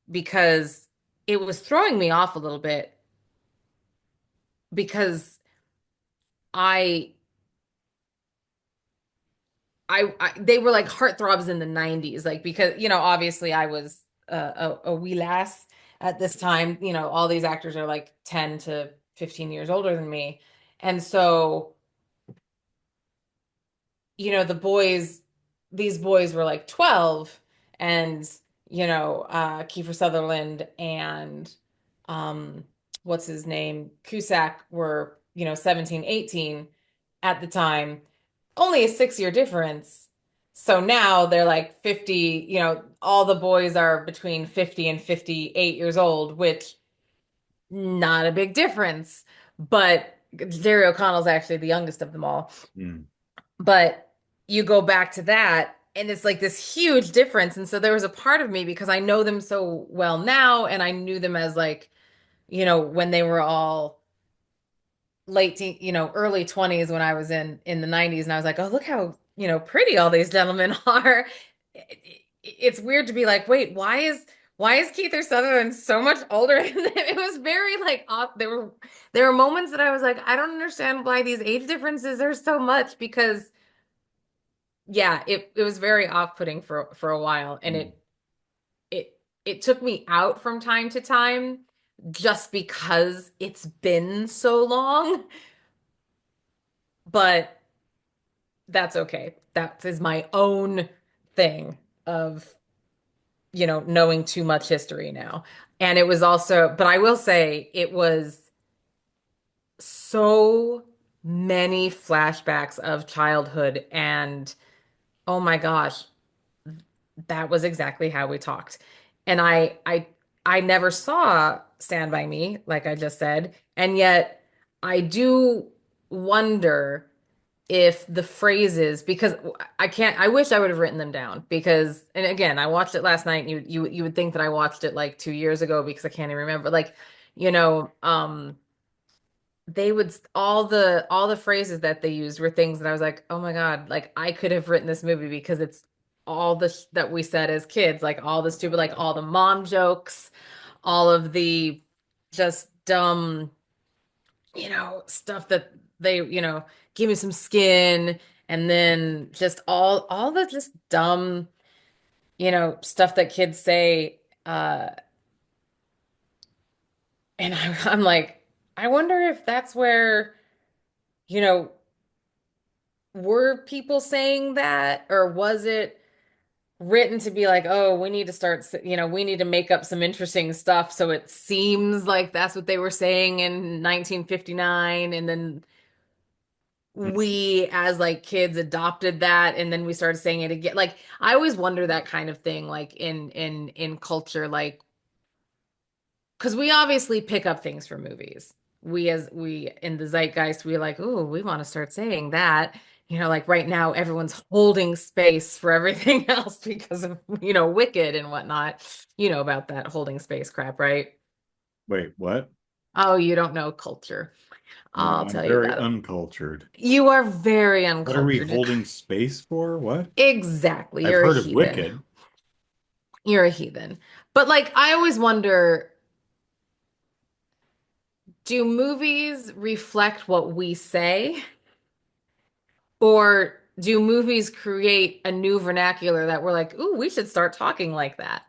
Speaker 1: because it was throwing me off a little bit because I they were like heartthrobs in the 90s, like because obviously I was a wee lass at this time. All these actors are like 10 to 15 years older than me. And so, these boys were like 12, and Kiefer Sutherland and um what's his name, Cusack were, 17, 18 at the time, only a 6 year difference. So now they're like 50, all the boys are between 50 and 58 years old, which not a big difference. But Jerry O'Connell's actually the youngest of them all.
Speaker 2: Mm.
Speaker 1: But you go back to that, and it's like this huge difference. And so there was a part of me, because I know them so well now, and I knew them as like, when they were all early 20s when I was in the 90s, and I was like, oh, look how, pretty all these gentlemen are. It's weird to be like, wait, why is Keith Sutherland so much older than them? It was very like off. There were moments that I was like, I don't understand why these age differences are so much, because yeah, it was very off-putting for a while, and
Speaker 2: Mm.
Speaker 1: it took me out from time to time just because it's been so long. But that's okay. That is my own thing of, knowing too much history now. And it was also, but I will say it was so many flashbacks of childhood, and oh my gosh, that was exactly how we talked. And I never saw Stand By Me, like I just said, and yet I do wonder if the phrases, because I wish I would have written them down, because, and again, I watched it last night, and you would think that I watched it like 2 years ago, because I can't even remember, like, you know um they would, all the phrases that they used were things that I was like, oh my God, like I could have written this movie, because it's all the that we said as kids, like all the stupid, like all the mom jokes, all of the just dumb, stuff that they, give me some skin, and then just all the just dumb, stuff that kids say. And I'm like, I wonder if that's where, you know, were people saying that, or was it written to be like, oh, we need to start, we need to make up some interesting stuff so it seems like that's what they were saying in 1959, and then we as like kids adopted that, and then we started saying it again. Like I always wonder that kind of thing, like in culture, like, because we obviously pick up things from movies. We in the zeitgeist, we're like, oh, we want to start saying that. Like right now, everyone's holding space for everything else because of, Wicked and whatnot. You know about that holding space crap, right?
Speaker 2: Wait, what?
Speaker 1: Oh, you don't know culture.
Speaker 2: No,
Speaker 1: I'll
Speaker 2: I'm
Speaker 1: tell you
Speaker 2: very
Speaker 1: about it.
Speaker 2: uncultured.
Speaker 1: You are very
Speaker 2: What are we
Speaker 1: uncultured.
Speaker 2: holding space for? What?
Speaker 1: Exactly.
Speaker 2: I've
Speaker 1: You're a
Speaker 2: heard of
Speaker 1: heathen.
Speaker 2: Wicked.
Speaker 1: You're a heathen. But like, I always wonder, do movies reflect what we say, or do movies create a new vernacular that we're like, ooh, we should start talking like that?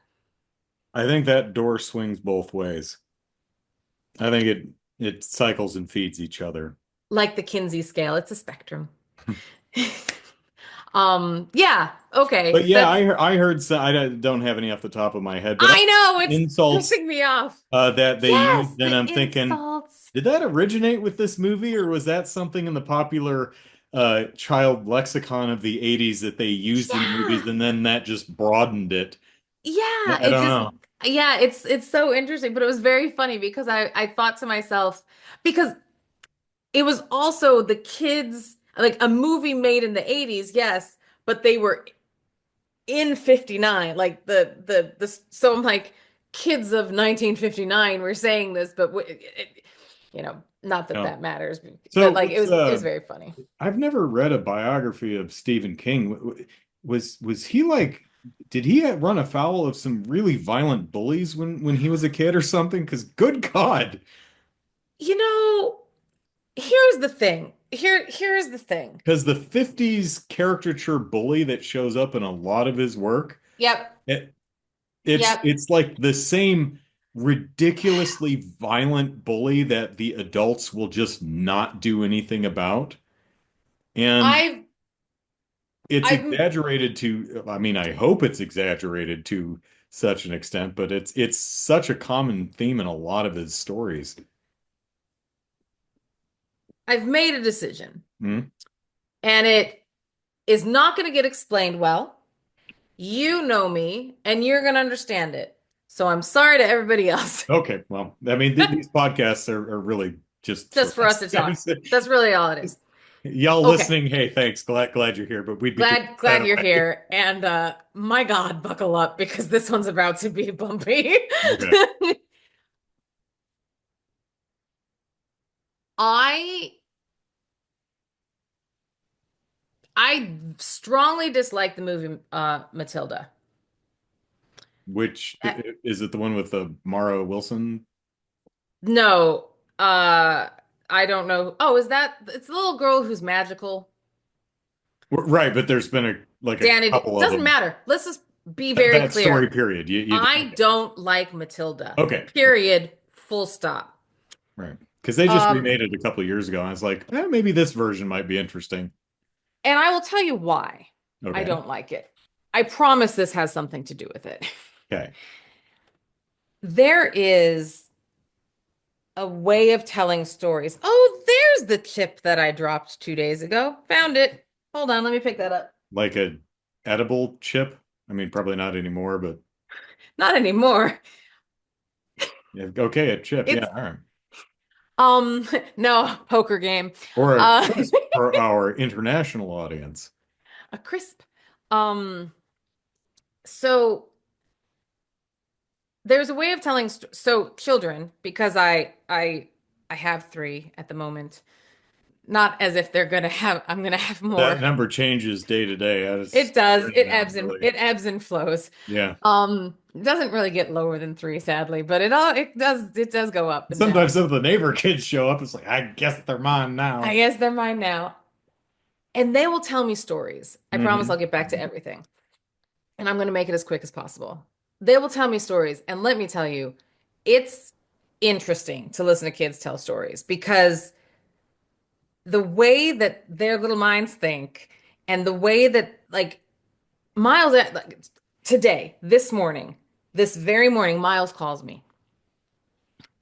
Speaker 2: I think that door swings both ways. I think it cycles and feeds each other.
Speaker 1: Like the Kinsey scale, it's a spectrum. Yeah, okay.
Speaker 2: But yeah,
Speaker 1: That's,
Speaker 2: I heard some, I don't have any off the top of my head, but I
Speaker 1: I know it's
Speaker 2: insults
Speaker 1: pissing me off.
Speaker 2: that they
Speaker 1: Yes,
Speaker 2: used, and
Speaker 1: the
Speaker 2: I'm thinking,
Speaker 1: insults.
Speaker 2: did that originate with this movie, or was that something in the popular child lexicon of the 80s that they used in movies,
Speaker 1: Yeah.
Speaker 2: and then that just broadened it?
Speaker 1: Yeah,
Speaker 2: I
Speaker 1: it
Speaker 2: don't
Speaker 1: just,
Speaker 2: know.
Speaker 1: yeah, it's so interesting, but it was very funny, because I thought to myself, because it was also the kids, like a movie made in the 80s, yes, but they were in 59, like so I'm like, kids of 1959 were saying this, but not that
Speaker 2: No.
Speaker 1: that matters,
Speaker 2: So
Speaker 1: but like it
Speaker 2: what's
Speaker 1: was it was very funny.
Speaker 2: I've never read a biography of Stephen King. Was he like, did he run afoul of some really violent bullies when he was a kid or something? Because good God,
Speaker 1: You know, here's the thing. Here's the thing.
Speaker 2: because the 50s caricature bully that shows up in a lot of his work,
Speaker 1: Yep.
Speaker 2: it, it's
Speaker 1: Yep.
Speaker 2: it's like the same ridiculously violent bully that the adults will just not do anything about. And
Speaker 1: I've
Speaker 2: it's
Speaker 1: I've
Speaker 2: exaggerated to, I mean, I hope it's exaggerated to such an extent, but it's such a common theme in a lot of his stories.
Speaker 1: I've made a decision,
Speaker 2: Hmm?
Speaker 1: and it is not going to get explained well. You know me, and you're going to understand it. So I'm sorry to everybody else.
Speaker 2: Okay, well, I mean, these podcasts are really just
Speaker 1: Just
Speaker 2: for
Speaker 1: for us
Speaker 2: us.
Speaker 1: to talk. That's really all it is.
Speaker 2: Y'all
Speaker 1: Okay.
Speaker 2: listening, hey, thanks. Glad you're here, but we'd be doing
Speaker 1: Glad
Speaker 2: it that
Speaker 1: glad you're
Speaker 2: way.
Speaker 1: here. And my God, buckle up because this one's about to be bumpy.
Speaker 2: Okay.
Speaker 1: I I strongly dislike the movie Matilda.
Speaker 2: Which
Speaker 1: Uh,
Speaker 2: is it the one with the Mara Wilson?
Speaker 1: no, uh I don't know. Oh, is that it's the little girl who's magical?
Speaker 2: Right, but there's been a
Speaker 1: Danny,
Speaker 2: couple of
Speaker 1: doesn't
Speaker 2: them.
Speaker 1: matter. Let's just be very
Speaker 2: That story
Speaker 1: clear.
Speaker 2: period. You
Speaker 1: I
Speaker 2: okay.
Speaker 1: don't like Matilda.
Speaker 2: Okay.
Speaker 1: Period. Full stop.
Speaker 2: Right. Because they just
Speaker 1: Um,
Speaker 2: remade it a couple of years ago, and I was like, maybe this version might be interesting.
Speaker 1: and I will tell you why I
Speaker 2: Okay.
Speaker 1: don't like it. I promise this has something to do with it.
Speaker 2: Okay.
Speaker 1: There is a way of telling stories. Oh, there's the chip that I dropped 2 days ago. Found it. Hold on, let me pick that up.
Speaker 2: Like a edible chip. I mean, probably not anymore, but
Speaker 1: Not anymore.
Speaker 2: yeah, okay, a chip. Yeah,
Speaker 1: It's
Speaker 2: all right.
Speaker 1: no poker game.
Speaker 2: Or a
Speaker 1: Uh
Speaker 2: crisp for our international audience.
Speaker 1: a crisp. Um so there's a way of telling so children because I have three at the moment. Not as if they're gonna have I'm gonna have
Speaker 2: That
Speaker 1: more.
Speaker 2: number changes day to day. I was
Speaker 1: It does.
Speaker 2: right now, really.
Speaker 1: It ebbs and flows.
Speaker 2: Yeah.
Speaker 1: It doesn't really get lower than three, sadly, but it does go up and
Speaker 2: Sometimes
Speaker 1: down.
Speaker 2: some of the neighbor kids show up. It's like, I guess they're mine
Speaker 1: I
Speaker 2: now.
Speaker 1: guess they're mine now. And they will tell me stories. I promise I'll
Speaker 2: Hmm.
Speaker 1: get back to everything. And I'm gonna make it as quick as possible. They will tell me stories, and let me tell you, it's interesting to listen to kids tell stories because the way that their little minds think and the way that like Miles like today, this morning, this very morning, Miles calls me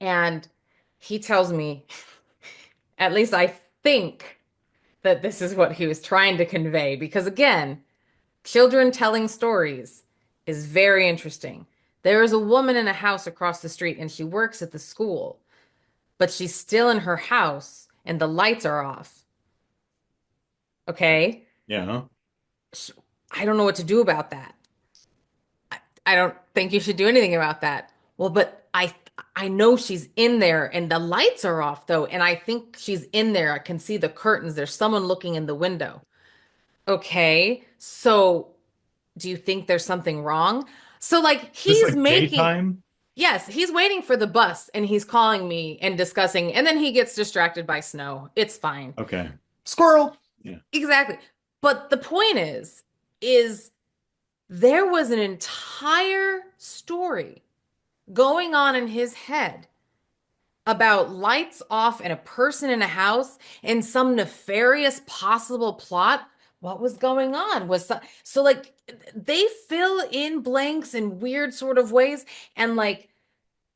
Speaker 1: and he tells me, at least I think that this is what he was trying to convey. Because again, children telling stories is very interesting. There is a woman in a house across the street and she works at the school, but she's still in her house and the lights are off. Okay.
Speaker 2: Yeah. Huh?
Speaker 1: I don't know what to do about that. I don't think you should do anything about that. Well, but I know she's in there and the lights are off though, and I think she's in there. I can see the curtains. There's someone looking in the window. Okay. So, do you think there's something wrong? So like
Speaker 2: This
Speaker 1: he's
Speaker 2: like
Speaker 1: making
Speaker 2: daytime?
Speaker 1: yes, he's waiting for the bus and he's calling me and discussing and then he gets distracted by snow. It's fine.
Speaker 2: Okay. Squirrel. Yeah.
Speaker 1: Exactly. But the point is there was an entire story going on in his head about lights off and a person in a house and some nefarious possible plot. What was going on? So like they fill in blanks in weird sort of ways and like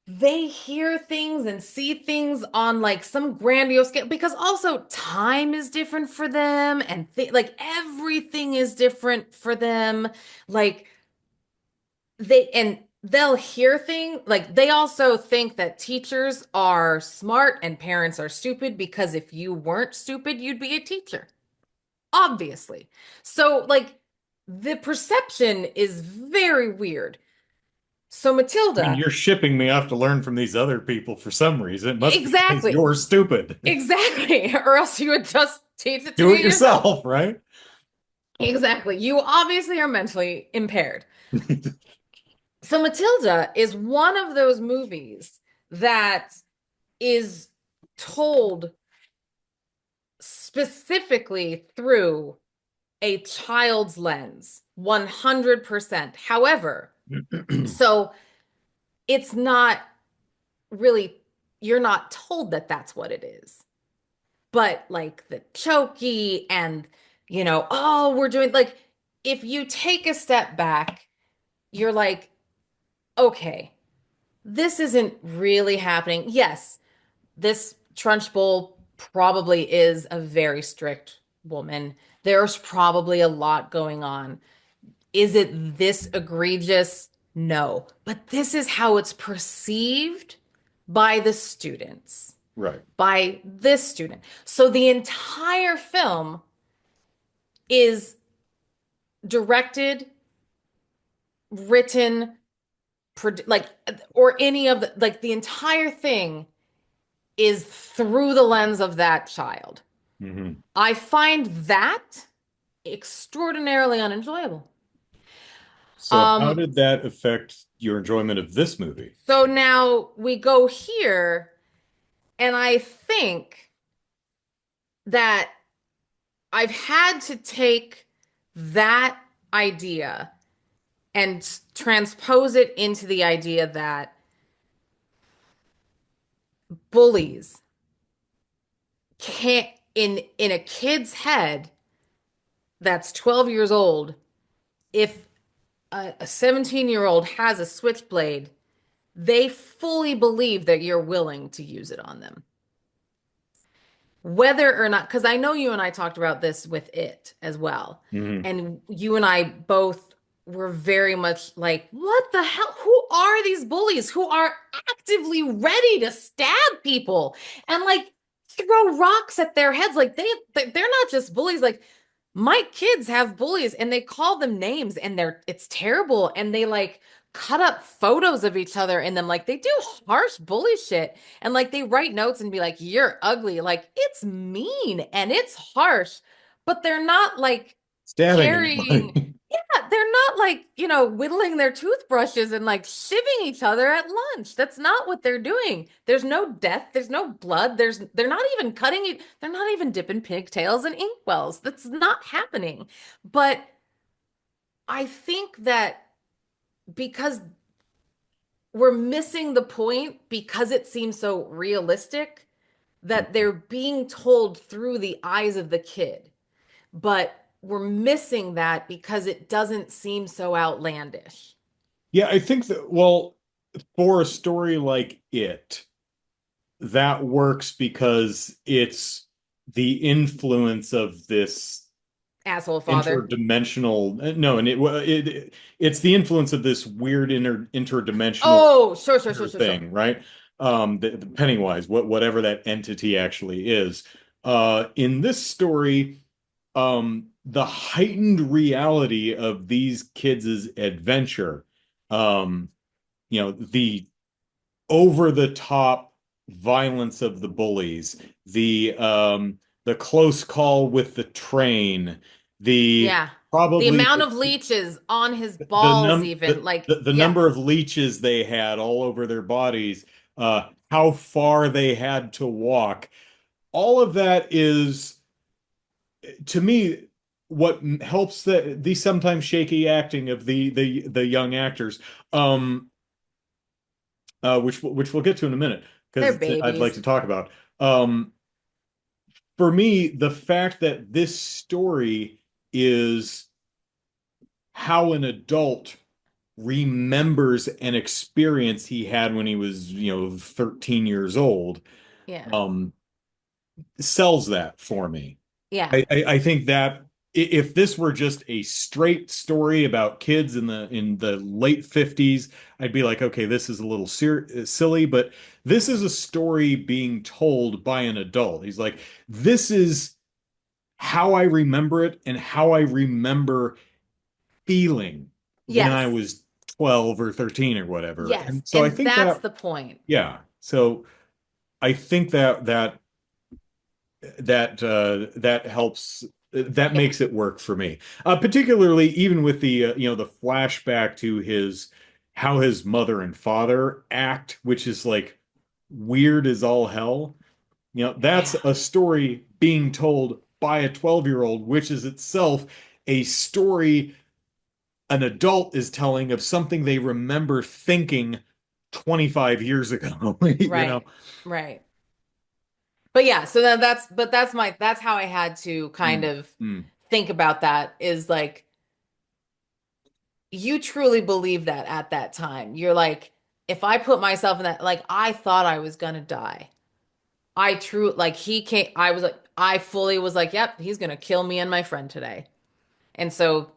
Speaker 1: they hear things and see things on like some grandiose scale because also time is different for them and like everything is different for them. Like they'll hear things like they also think that teachers are smart and parents are stupid because if you weren't stupid, you'd be a teacher, obviously. So like the perception is very weird. So
Speaker 2: I mean,
Speaker 1: Matilda,
Speaker 2: you're shipping me off to learn from these other people for some reason. It must be because
Speaker 1: exactly,
Speaker 2: you're stupid.
Speaker 1: exactly, or else you would just teach it to
Speaker 2: Do
Speaker 1: me
Speaker 2: it
Speaker 1: yourself.
Speaker 2: yourself, right?
Speaker 1: Exactly. You obviously are mentally impaired. So Matilda is one of those movies that is told specifically through a child's lens, 100%. However, so it's not really, you're not told that that's what it is. But like the chokey and, oh, we're doing like, if you take a step back, you're like, okay, this isn't really happening. Yes, this Trunchbull probably is a very strict woman. There's probably a lot going on. Is it this egregious? No. But this is how it's perceived by the students,
Speaker 2: Right.
Speaker 1: by this student. So the entire film is directed, written, like, or any of the, like, the entire thing is through the lens of that child.
Speaker 2: Hmm.
Speaker 1: I find that extraordinarily unenjoyable.
Speaker 2: So how
Speaker 1: Um,
Speaker 2: did that affect your enjoyment of this movie?
Speaker 1: so now we go here, and I think that I've had to take that idea and transpose it into the idea that bullies can't, in a kid's head that's 12 years old, if a 17-year-old has a switchblade, they fully believe that you're willing to use it on them. Whether or not, because I know you and I talked about this with it as well.
Speaker 2: Hmm.
Speaker 1: And you and I both were very much like, what the hell? Who are these bullies who are actively ready to stab people and like throw rocks at their heads? Like they're not just bullies. Like my kids have bullies and they call them names and it's terrible. And they like cut up photos of each other in them. Like they do harsh bully shit. And like they write notes and be like, you're ugly. Like it's mean and it's harsh, but they're not like
Speaker 2: Stabbing
Speaker 1: carrying,
Speaker 2: anybody.
Speaker 1: yeah, they're not like, whittling their toothbrushes and like shivving each other at lunch. That's not what they're doing. There's no death, there's no blood, they're not even cutting it, they're not even dipping pigtails in inkwells. That's not happening. But I think that because we're missing the point because it seems so realistic that they're being told through the eyes of the kid. But we're missing that because it doesn't seem so outlandish.
Speaker 2: Yeah, I think that, well, for a story like it, that works because it's the influence of this
Speaker 1: Asshole father.
Speaker 2: interdimensional, no, and it's the influence of this weird interdimensional
Speaker 1: Oh, sure, sure, sure, sure, sure.
Speaker 2: thing, right? The Pennywise, whatever that entity actually is. In this story, the heightened reality of these kids' adventure, um, the over the top violence of the bullies, the close call with the train, the
Speaker 1: Yeah. The
Speaker 2: probably
Speaker 1: amount of leeches on his
Speaker 2: the
Speaker 1: balls,
Speaker 2: num
Speaker 1: even like,
Speaker 2: the
Speaker 1: yeah,
Speaker 2: number of leeches they had all over their bodies, how far they had to walk. All of that is, to me, what helps the sometimes shaky acting of the young actors, um, which we'll get to in a minute
Speaker 1: they're
Speaker 2: because I'd like
Speaker 1: babies.
Speaker 2: to talk about. Um, for me, the fact that this story is how an adult remembers an experience he had when he was, 13 years old,
Speaker 1: Yeah.
Speaker 2: um, sells that for me.
Speaker 1: Yeah.
Speaker 2: I think that if this were just a straight story about kids in the late 50s, I'd be like, okay, this is a little silly, but this is a story being told by an adult. He's like, this is how I remember it and how I remember feeling when I
Speaker 1: Yes.
Speaker 2: was 12 or 13 or whatever.
Speaker 1: Yes.
Speaker 2: And so I
Speaker 1: And
Speaker 2: think
Speaker 1: that's
Speaker 2: that,
Speaker 1: the point.
Speaker 2: yeah. So I think that helps, that
Speaker 1: Yeah.
Speaker 2: makes it work for me. Particularly even with the flashback to his how his mother and father act, which is like weird as all hell. That's
Speaker 1: Yeah.
Speaker 2: a story being told by a 12-year-old, which is itself a story an adult is telling of something they remember thinking 25 years ago, you know.
Speaker 1: Right. Right. But yeah, so then that's how I had to kind
Speaker 2: Mm,
Speaker 1: of
Speaker 2: mm,
Speaker 1: think about that is like you truly believe that at that time. You're like, if I put myself in that, like, I thought I was gonna die. I true like he came. I was like, I fully was like, yep, he's gonna kill me and my friend today. And so,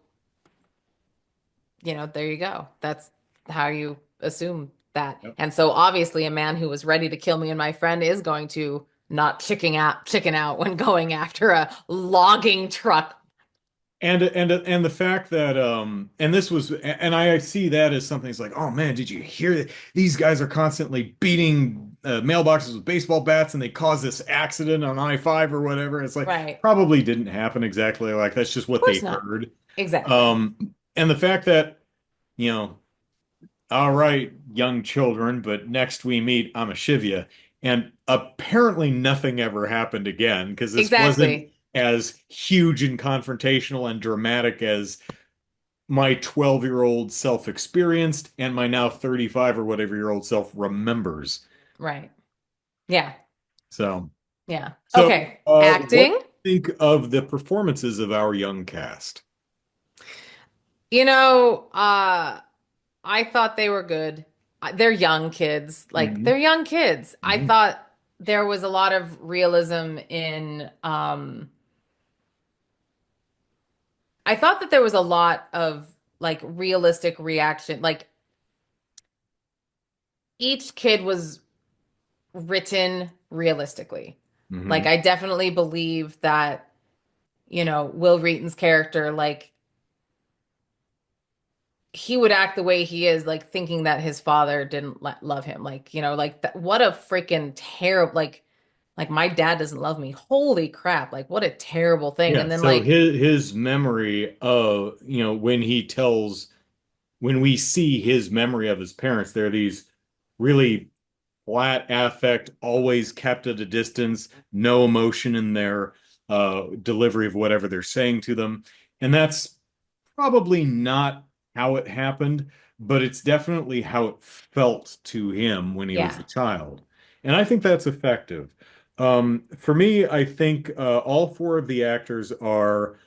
Speaker 1: there you go. That's how you assume that.
Speaker 2: Yep.
Speaker 1: And so obviously a man who was ready to kill me and my friend is going to not chicken out when going after a logging truck.
Speaker 2: And the fact that and this was and I see that as something that's like, oh man, did you hear that these guys are constantly beating mailboxes with baseball bats and they caused this accident on I-5 or whatever. It's like
Speaker 1: Right.
Speaker 2: probably didn't happen exactly like that's just
Speaker 1: Of
Speaker 2: what
Speaker 1: course
Speaker 2: they
Speaker 1: not.
Speaker 2: heard.
Speaker 1: Exactly.
Speaker 2: And the fact that, you know, all right, young children, but next we meet, I'm a Shivya. And apparently nothing ever happened again because this wasn't
Speaker 1: Exactly.
Speaker 2: as huge and confrontational and dramatic as my 12-year-old self experienced and my now 35 or whatever year old self remembers.
Speaker 1: Right. Yeah.
Speaker 2: So,
Speaker 1: Yeah.
Speaker 2: so
Speaker 1: Okay.
Speaker 2: what
Speaker 1: Acting.
Speaker 2: do you think of the performances of our young cast?
Speaker 1: You know, I thought they were good. They're young kids. Like
Speaker 2: Hmm.
Speaker 1: they're young kids. I
Speaker 2: Hmm.
Speaker 1: thought there was a lot of realism in I thought that there was a lot of like realistic reaction. Like each kid was written realistically. Like
Speaker 2: Hmm.
Speaker 1: I definitely believe that, Will Wheaton's character, like he would act the way he is, like thinking that his father didn't love him. Like, like what a freaking terrible, like my dad doesn't love me. Holy crap. Like what a terrible thing.
Speaker 2: Yeah,
Speaker 1: And then
Speaker 2: so
Speaker 1: like,
Speaker 2: his memory of, when we see his memory of his parents, they're these really flat affect, always kept at a distance, no emotion in their delivery of whatever they're saying to them. And that's probably not how it happened, but it's definitely how it felt to him when he was a
Speaker 1: yeah.
Speaker 2: child. And I think that's effective. For me, I think all four of the actors are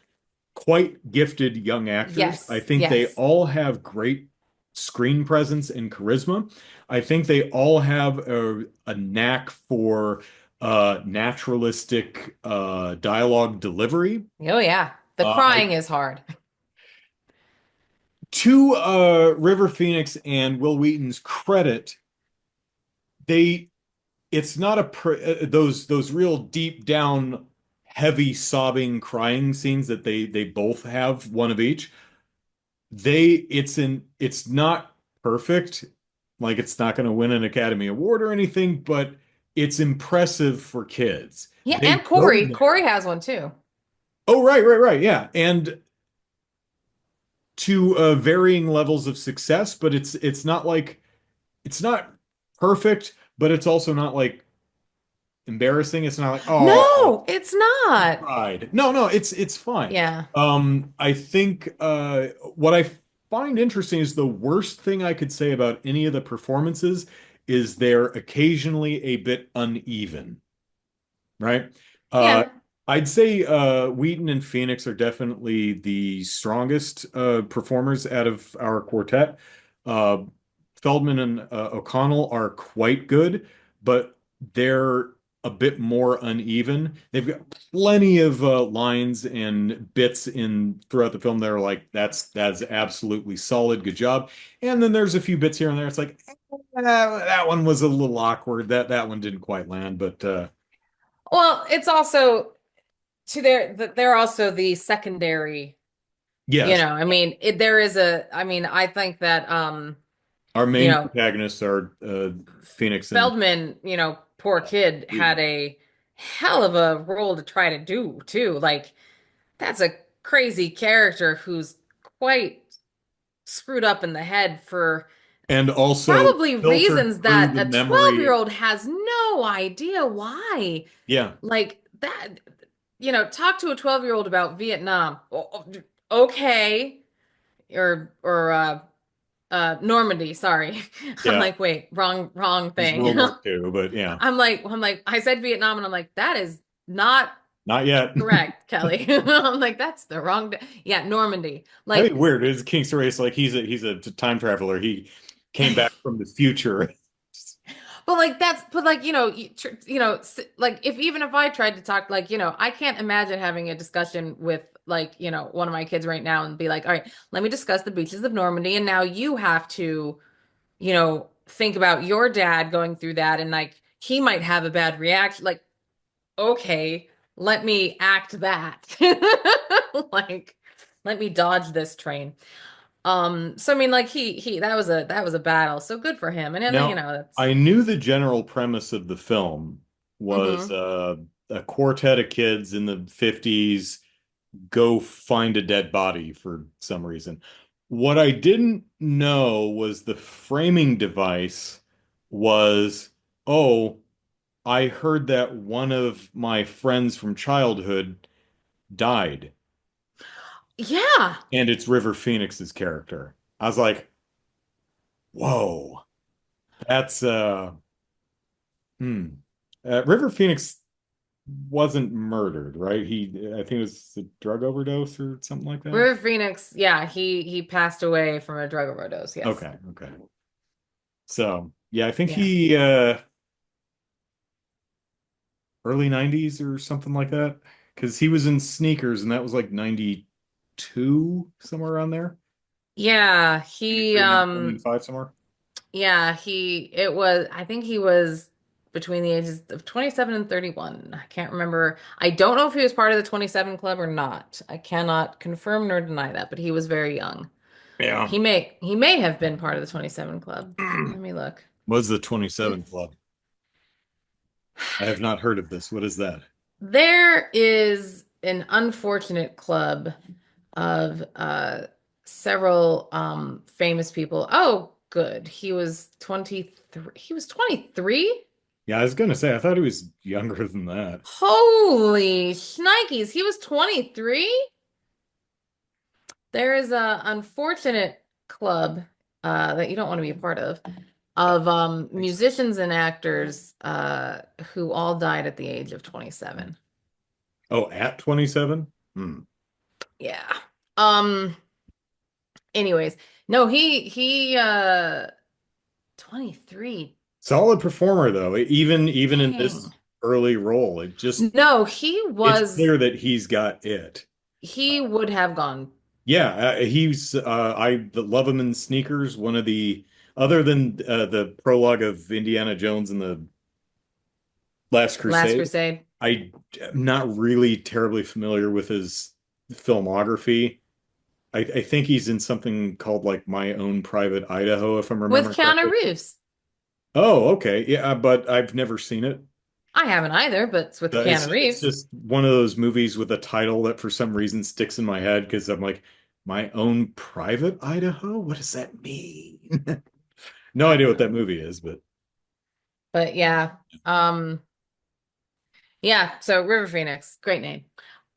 Speaker 2: quite gifted young actors. I
Speaker 1: Yes.
Speaker 2: think they
Speaker 1: Yes.
Speaker 2: all have great screen presence and charisma. I think they all have a knack for naturalistic dialogue delivery.
Speaker 1: Oh yeah. The
Speaker 2: Uh,
Speaker 1: crying is hard.
Speaker 2: to River Phoenix and Will Wheaton's credit, they it's not those real deep down heavy sobbing crying scenes that they both have one of each. It's not perfect, like it's not going to win an Academy Award or anything, but it's impressive for kids.
Speaker 1: Yeah,
Speaker 2: They
Speaker 1: and
Speaker 2: go
Speaker 1: Corey. Corey
Speaker 2: there.
Speaker 1: has one too.
Speaker 2: Oh, right, yeah, and to varying levels of success, but it's not like it's not perfect, but it's also not like embarrassing. It's not like, oh,
Speaker 1: No, it's not.
Speaker 2: cried. No, it's fine.
Speaker 1: Yeah.
Speaker 2: I think what I find interesting is the worst thing I could say about any of the performances is they're occasionally a bit uneven, right? Uh,
Speaker 1: Yeah.
Speaker 2: I'd say Wheaton and Phoenix are definitely the strongest performers out of our quartet. Uh, Feldman and O'Connell are quite good, but they're a bit more uneven. They've got plenty of lines and bits in throughout the film that are like, that's absolutely solid, good job. And then there's a few bits here and there. It's like, that one was a little awkward. That one didn't quite land, but
Speaker 1: Well, it's also they're also the secondary,
Speaker 2: yes.
Speaker 1: I mean, there is I mean, I think that
Speaker 2: Our
Speaker 1: you
Speaker 2: main
Speaker 1: know,
Speaker 2: protagonists are Phoenix and
Speaker 1: Feldman, poor kid had
Speaker 2: Wheaton.
Speaker 1: a hell of a role to try to do too. Like that's a crazy character who's quite screwed up in the head for
Speaker 2: And also
Speaker 1: probably
Speaker 2: filtered
Speaker 1: reasons
Speaker 2: through
Speaker 1: that
Speaker 2: the
Speaker 1: a 12 year
Speaker 2: memory.
Speaker 1: old has no idea why.
Speaker 2: Yeah.
Speaker 1: Like that, talk to a 12-year-old about Vietnam. Okay. Or Normandy, sorry. I'm
Speaker 2: Yeah.
Speaker 1: like, wait, wrong
Speaker 2: It was
Speaker 1: thing.
Speaker 2: World War II, but yeah.
Speaker 1: I'm like, I said Vietnam and I'm like, that is not
Speaker 2: Not yet.
Speaker 1: Correct, Kelly. I'm like, that's the wrong day. Yeah, Normandy.
Speaker 2: That'd
Speaker 1: Like,
Speaker 2: be weird. It's King's Race. Like he's a time traveler. He came back from the future.
Speaker 1: but like that's, but like, like if even if I tried to talk, like, I can't imagine having a discussion with like, one of my kids right now and be like, all right, let me discuss the beaches of Normandy. And now you have to, think about your dad going through that and like he might have a bad reaction. Like, okay, let me act that. Like, let me dodge this train. So I mean, like he that was a battle. So good for him. And then,
Speaker 2: Now,
Speaker 1: that's
Speaker 2: I knew the general premise of the film was
Speaker 1: hmm
Speaker 2: a quartet of kids in the 50s go find a dead body for some reason. What I didn't know was the framing device was, oh, I heard that one of my friends from childhood died,
Speaker 1: Yeah.
Speaker 2: and it's River Phoenix's character. I was like, whoa, that's hmm. River Phoenix wasn't murdered, right? I think it was a drug overdose or something like that.
Speaker 1: River Phoenix, yeah, he passed away from a drug overdose. Yes.
Speaker 2: Okay, okay. So, yeah, I think
Speaker 1: Yeah.
Speaker 2: he early 90s or something like that. Because he was in Sneakers and that was like 92, somewhere around there.
Speaker 1: Yeah,
Speaker 2: 93, 94, 95, somewhere.
Speaker 1: yeah, I think he was between the ages of 27 and 31. I can't remember. I don't know if he was part of the 27 Club or not. I cannot confirm nor deny that, but he was very young.
Speaker 2: Yeah.
Speaker 1: He may have been part of the 27 Club. Let me look.
Speaker 2: Was the 27 Club. I have not heard of this. What is that?
Speaker 1: There is an unfortunate club of several famous people. Oh, good. He was 23. He was 23?
Speaker 2: Yeah, I was gonna say, I thought he was younger than that.
Speaker 1: Holy shnikes. He was 23? There is a unfortunate club that you don't want to be a part of
Speaker 2: Thanks.
Speaker 1: musicians and actors who all died at the age of 27.
Speaker 2: Oh, at 27? Hmm.
Speaker 1: Yeah. Um anyways, no, he 23.
Speaker 2: Solid performer though. Even in
Speaker 1: Dang.
Speaker 2: this early role,
Speaker 1: No, he
Speaker 2: it's
Speaker 1: was
Speaker 2: clear that he's got it.
Speaker 1: he would have gone.
Speaker 2: Yeah, he's I love him in Sneakers, one of the other than the prologue of Indiana Jones and the Last
Speaker 1: Last
Speaker 2: Crusade.
Speaker 1: Crusade.
Speaker 2: I'm not really terribly familiar with his filmography. I think he's in something called like My Own Private Idaho, if I'm
Speaker 1: With
Speaker 2: remembering
Speaker 1: Keanu
Speaker 2: correctly.
Speaker 1: Reeves.
Speaker 2: Oh, okay. Yeah, but I've never seen it.
Speaker 1: I haven't either, but it's with Keanu
Speaker 2: It's
Speaker 1: Reeves.
Speaker 2: just one of those movies with a title that for some reason sticks in my head because I'm like, My Own Private Idaho? What does that mean? No
Speaker 1: I
Speaker 2: idea
Speaker 1: don't
Speaker 2: what
Speaker 1: know.
Speaker 2: that movie is, but
Speaker 1: But yeah. Yeah, so River Phoenix, great name.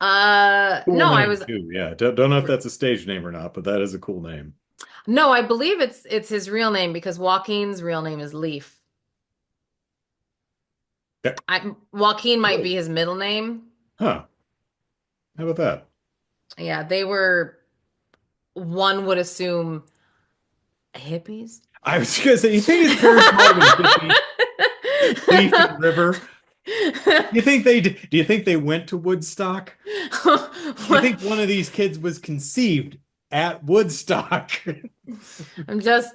Speaker 2: cool
Speaker 1: No, I
Speaker 2: name
Speaker 1: was
Speaker 2: too. Yeah, don't know if that's a stage name or not, but that is a cool name.
Speaker 1: no, I believe it's his real name because Joaquin's real name is Leaf.
Speaker 2: Yeah.
Speaker 1: Joaquin might
Speaker 2: Really?
Speaker 1: be his middle name.
Speaker 2: Huh. How about that?
Speaker 1: Yeah, they were, one would assume, hippies.
Speaker 2: I was gonna say, you think his parents might have been hippie, Leaf and River? Do you think they went to Woodstock? Do you think one of these kids was conceived at Woodstock?
Speaker 1: I'm just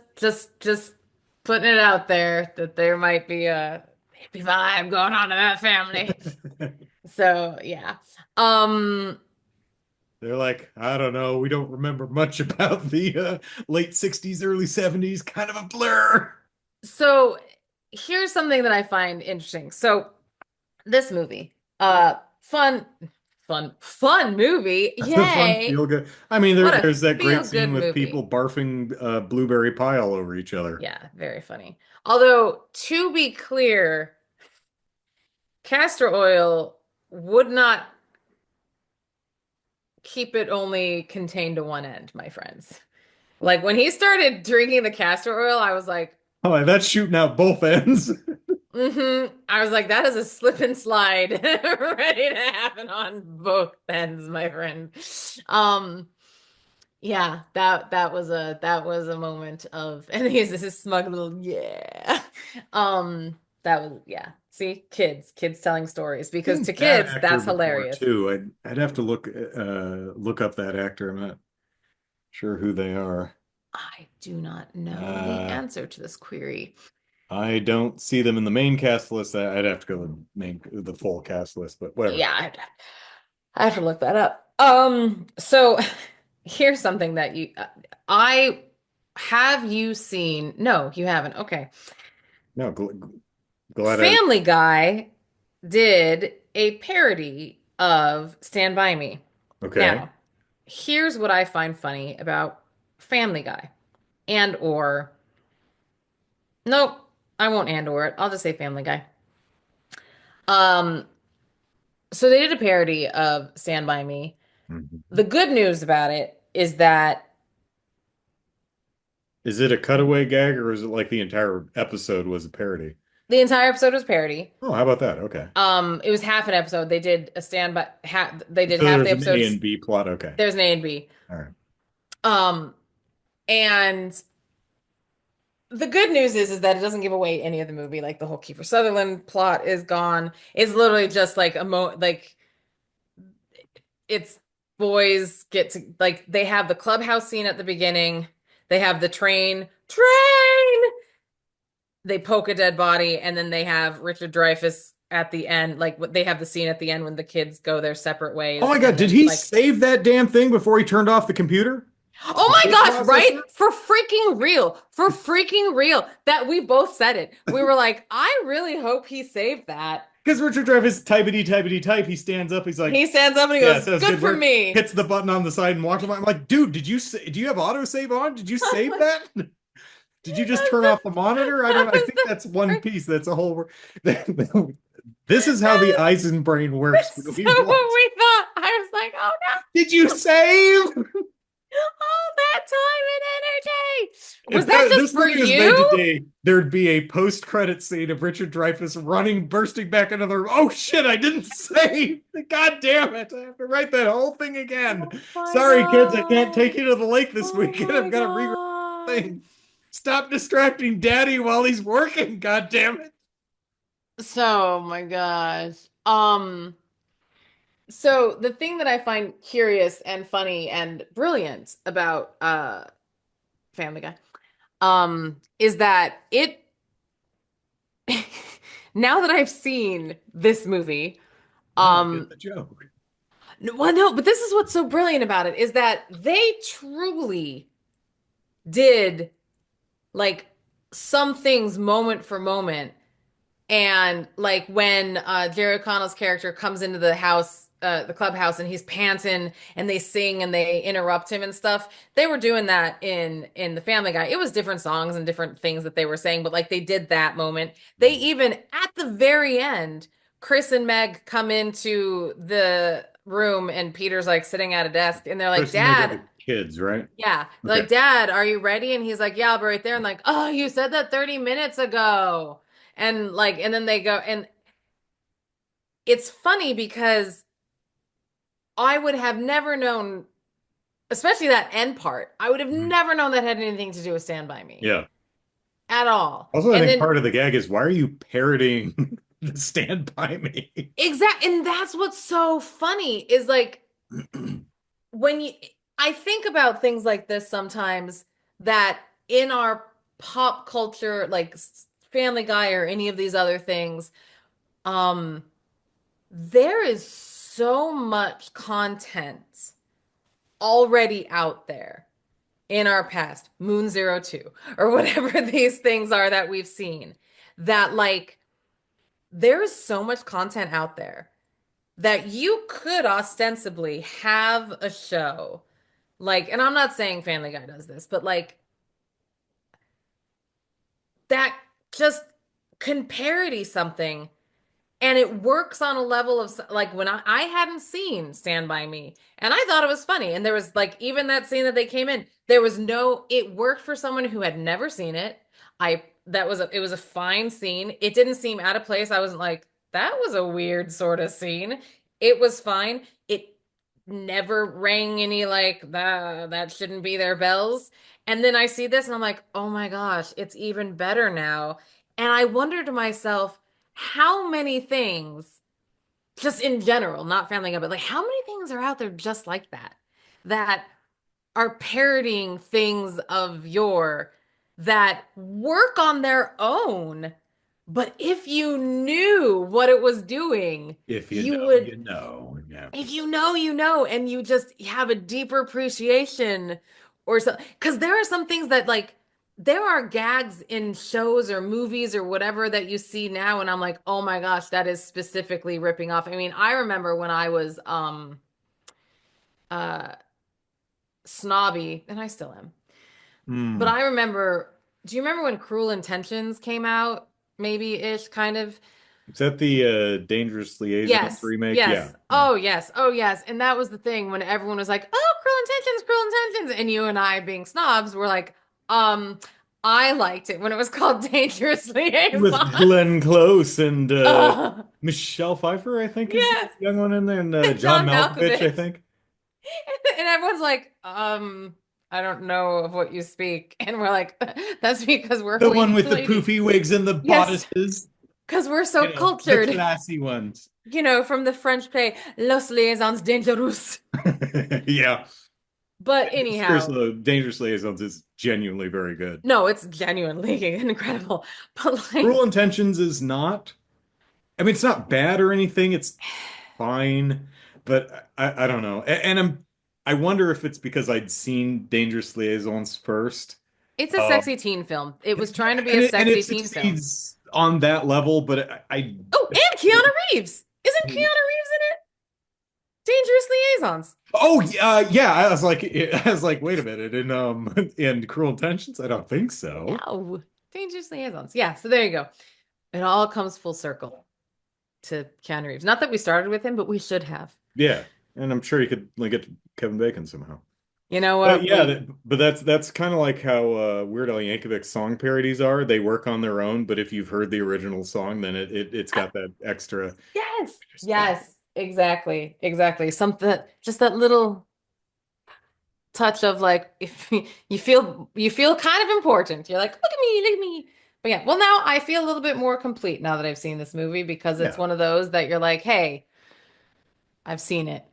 Speaker 1: putting it out there that there might be a hippie vibe going on in that family. So yeah. Um,
Speaker 2: They're like, I don't know, we don't remember much about the late 60s, early 70s, kind of a blur.
Speaker 1: so here's something that I find interesting. So this movie, fun movie.
Speaker 2: The fun
Speaker 1: Yay.
Speaker 2: feel good. I mean,
Speaker 1: What a
Speaker 2: there's that great
Speaker 1: feel
Speaker 2: scene
Speaker 1: good
Speaker 2: with people
Speaker 1: movie.
Speaker 2: barfing blueberry pie all over each other.
Speaker 1: Yeah, very funny. Although, to be clear, castor oil would not keep it only contained to one end, my friends. Like when he started drinking the castor oil, I was like,
Speaker 2: Oh, that's shooting out both ends.
Speaker 1: I was like, that is a slip and slide ready to happen on both ends, my friend. Um, yeah, that was a moment of, and he's this is smug little yeah. That was yeah. See, kids telling stories because to
Speaker 2: Seen that
Speaker 1: kids
Speaker 2: actor
Speaker 1: that's
Speaker 2: before
Speaker 1: hilarious.
Speaker 2: too. I'd have to look up that actor. I'm not sure who they are.
Speaker 1: I do not know the
Speaker 2: Uh,
Speaker 1: answer to this query.
Speaker 2: I don't see them in the main cast list. I'd have to go with the full cast list, but whatever.
Speaker 1: Yeah, I have to look that up. So here's something that I have you seen? No, you haven't. Okay.
Speaker 2: No, glad I.
Speaker 1: Family Guy did a parody of Stand By Me.
Speaker 2: Okay.
Speaker 1: Now, here's what I find funny about Family Guy and or nope, I won't and or it. I'll just say Family Guy. Um, so they did a parody of Stand By Me.
Speaker 2: Mhm.
Speaker 1: The good news about it is that
Speaker 2: Is it a cutaway gag or is it like the entire episode was a parody?
Speaker 1: the entire episode was parody.
Speaker 2: Oh, how about that? Okay.
Speaker 1: It was half an episode. They did a stand by they did
Speaker 2: So
Speaker 1: half the
Speaker 2: there's an A
Speaker 1: episodes.
Speaker 2: and B plot. Okay.
Speaker 1: There's an A and B.
Speaker 2: All right.
Speaker 1: Um, and the good news is that it doesn't give away any of the movie. Like the whole Kiefer Sutherland plot is gone. It's literally just like like it's boys get to like they have the clubhouse scene at the beginning. They have the train. They poke a dead body, and then they have Richard Dreyfuss at the end. Like they have the scene at the end when the kids go their separate
Speaker 2: Oh
Speaker 1: ways,
Speaker 2: my God,
Speaker 1: and
Speaker 2: did
Speaker 1: then
Speaker 2: he
Speaker 1: like
Speaker 2: save that damn thing before he turned off the computer?
Speaker 1: oh
Speaker 2: The
Speaker 1: my
Speaker 2: word
Speaker 1: gosh,
Speaker 2: processor?
Speaker 1: right? For freaking real. That we both said it. We were like, I really hope he saved that.
Speaker 2: Because Richard Dreyfuss typity typity type, he stands up, he's like,
Speaker 1: He stands up and he
Speaker 2: "Yeah,
Speaker 1: goes,
Speaker 2: sounds
Speaker 1: good
Speaker 2: good
Speaker 1: for
Speaker 2: work."
Speaker 1: me.
Speaker 2: Hits the button on the side and walks away. I'm like, "Dude, do you have autosave on? Did you save
Speaker 1: That
Speaker 2: that? Did you just turn
Speaker 1: was
Speaker 2: off the monitor? I
Speaker 1: that
Speaker 2: don't. I
Speaker 1: was
Speaker 2: think that's one
Speaker 1: the
Speaker 2: piece. That's a whole. This is how the
Speaker 1: that
Speaker 2: Eisen brain works when
Speaker 1: was so
Speaker 2: we
Speaker 1: what
Speaker 2: watch.
Speaker 1: we thought. I was like, oh no,
Speaker 2: Did you save?
Speaker 1: all that time and energy. Was
Speaker 2: If
Speaker 1: that just
Speaker 2: this
Speaker 1: for
Speaker 2: movie was made
Speaker 1: you?
Speaker 2: today, there'd be a post-credit scene of Richard Dreyfuss running, bursting back into the room. Oh shit, I didn't save. God damn it. I have to write that whole thing again.
Speaker 1: Oh my
Speaker 2: Sorry, kids, I can't
Speaker 1: God.
Speaker 2: take you to the lake this
Speaker 1: Oh
Speaker 2: weekend. I've
Speaker 1: my
Speaker 2: got to rewrite the
Speaker 1: God.
Speaker 2: thing. Stop distracting daddy while he's working. God damn it.
Speaker 1: So, oh my gosh. So the thing that I find curious and funny and brilliant about Family Guy, is that it now that I've seen this movie,
Speaker 2: Now I get
Speaker 1: um,
Speaker 2: the joke.
Speaker 1: well, no, but this is what's so brilliant about it is that they truly did like some things moment for moment. And like when Jerry O'Connell's character comes into the house, the clubhouse, and he's panting and they sing and they interrupt him and stuff. They were doing that in the Family Guy. It was different songs and different things that they were saying, but like they did that moment. They even at the very end, Chris and Meg come into the room and Peter's like sitting at a desk and they're like,
Speaker 2: Chris and Meg are
Speaker 1: "Dad,
Speaker 2: the kids, right?
Speaker 1: yeah. They're
Speaker 2: Okay.
Speaker 1: like, Dad, are you ready?" And he's like, "Yeah, I'll be right there." And like, "Oh, you said that 30 minutes ago." And like, and then they go, and it's funny because I would have never known, especially that end part, I would have
Speaker 2: Mhm.
Speaker 1: never known that had anything to do with Stand By Me
Speaker 2: Yeah.
Speaker 1: at all.
Speaker 2: Also, I
Speaker 1: And
Speaker 2: think
Speaker 1: then
Speaker 2: part of the gag is why are you parroting the Stand By Me?
Speaker 1: and that's what's so funny is like when you, I think about things like this sometimes that in our pop culture, like Family Guy or any of these other things, um, there is so much content already out there in our past, Moon Zero Two, or whatever these things are that we've seen, that like there is so much content out there that you could ostensibly have a show like, and I'm not saying Family Guy does this, but like that just can parody something and it works on a level of like when I hadn't seen Stand By Me and I thought it was funny. And there was like even that scene that they came in, there was no, it worked for someone who had never seen it. I it was a fine scene. It didn't seem out of place. I wasn't like, that was a weird sort of scene. It was fine. It never rang any like that shouldn't be their bells. And then I see this and I'm like, oh my gosh, it's even better now. And I wonder to myself, how many things, just in general, not Family Guy, but like how many things are out there just like that, that are parodying things of yore that work on their own. But if you knew what it was doing,
Speaker 2: If you
Speaker 1: you
Speaker 2: know,
Speaker 1: would,
Speaker 2: you know. Yeah.
Speaker 1: if you know, you know, and you just have a deeper appreciation or so. Because there are some things that, like, there are gags in shows or movies or whatever that you see now, and I'm like, oh my gosh, that is specifically ripping off. I mean, I remember when I was uh snobby, and I still am. But
Speaker 2: Hmm.
Speaker 1: I remember, do you remember when Cruel Intentions came out? Maybe ish, kind of.
Speaker 2: Is that the Dangerous Liaisons
Speaker 1: Yes,
Speaker 2: remake? Yeah.
Speaker 1: yes. Oh, yes. Oh, yes. And that was the thing when everyone was like, "Oh, Cruel Intentions, Cruel Intentions." And you and I, being snobs, were like, um, I liked it when it was called Dangerous
Speaker 2: With
Speaker 1: Liaison.
Speaker 2: Glenn Close and
Speaker 1: Uh,
Speaker 2: Michelle Pfeiffer, I think, is the
Speaker 1: yes.
Speaker 2: young one in there, and
Speaker 1: And
Speaker 2: John
Speaker 1: John
Speaker 2: Malkovich, I
Speaker 1: Malkovich.
Speaker 2: think.
Speaker 1: And everyone's like, I don't know of what you speak. And we're like, that's because we're
Speaker 2: The one
Speaker 1: hoity
Speaker 2: with the
Speaker 1: toity.
Speaker 2: poofy wigs and the
Speaker 1: Yes,
Speaker 2: bodices,
Speaker 1: because we're so
Speaker 2: the
Speaker 1: cultured.
Speaker 2: classy ones.
Speaker 1: From the French play Los Liaisons Dangereux.
Speaker 2: Yeah.
Speaker 1: But anyhow,
Speaker 2: Seriously, Dangerous Liaisons is genuinely very good.
Speaker 1: no, it's genuinely incredible. But
Speaker 2: Cruel
Speaker 1: like,
Speaker 2: Intentions is not. I mean, it's not bad or anything. It's fine, but I don't know. And I wonder if it's because I'd seen Dangerous Liaisons first.
Speaker 1: it's a
Speaker 2: Um,
Speaker 1: sexy teen film. It was trying to be a
Speaker 2: and
Speaker 1: sexy
Speaker 2: it
Speaker 1: teen film.
Speaker 2: succeeds on that level, but I
Speaker 1: Oh, and Keanu Reeves. Isn't Keanu Reeves in it? Dangerous Liaisons.
Speaker 2: oh yeah, I was like, wait a minute, in Cruel Intentions, I don't think so.
Speaker 1: No, Dangerous Liaisons. Yeah, so there you go. It all comes full circle to Keanu Reeves. Not that we started with him, but we should have.
Speaker 2: Yeah, and I'm sure you could link it to Kevin Bacon somehow.
Speaker 1: You know
Speaker 2: But
Speaker 1: what?
Speaker 2: yeah, but that's kind of like how Weird Al Yankovic's song parodies are. They work on their own, but if you've heard the original song, then it's got that extra
Speaker 1: Yes.
Speaker 2: value.
Speaker 1: Yes, exactly. Exactly. Something, just that little touch of like, if you feel kind of important. You're like, look at me, look at me. But yeah, well, now I feel a little bit more complete now that I've seen this movie because it's
Speaker 2: Yeah,
Speaker 1: one of those that you're like, hey, I've seen it.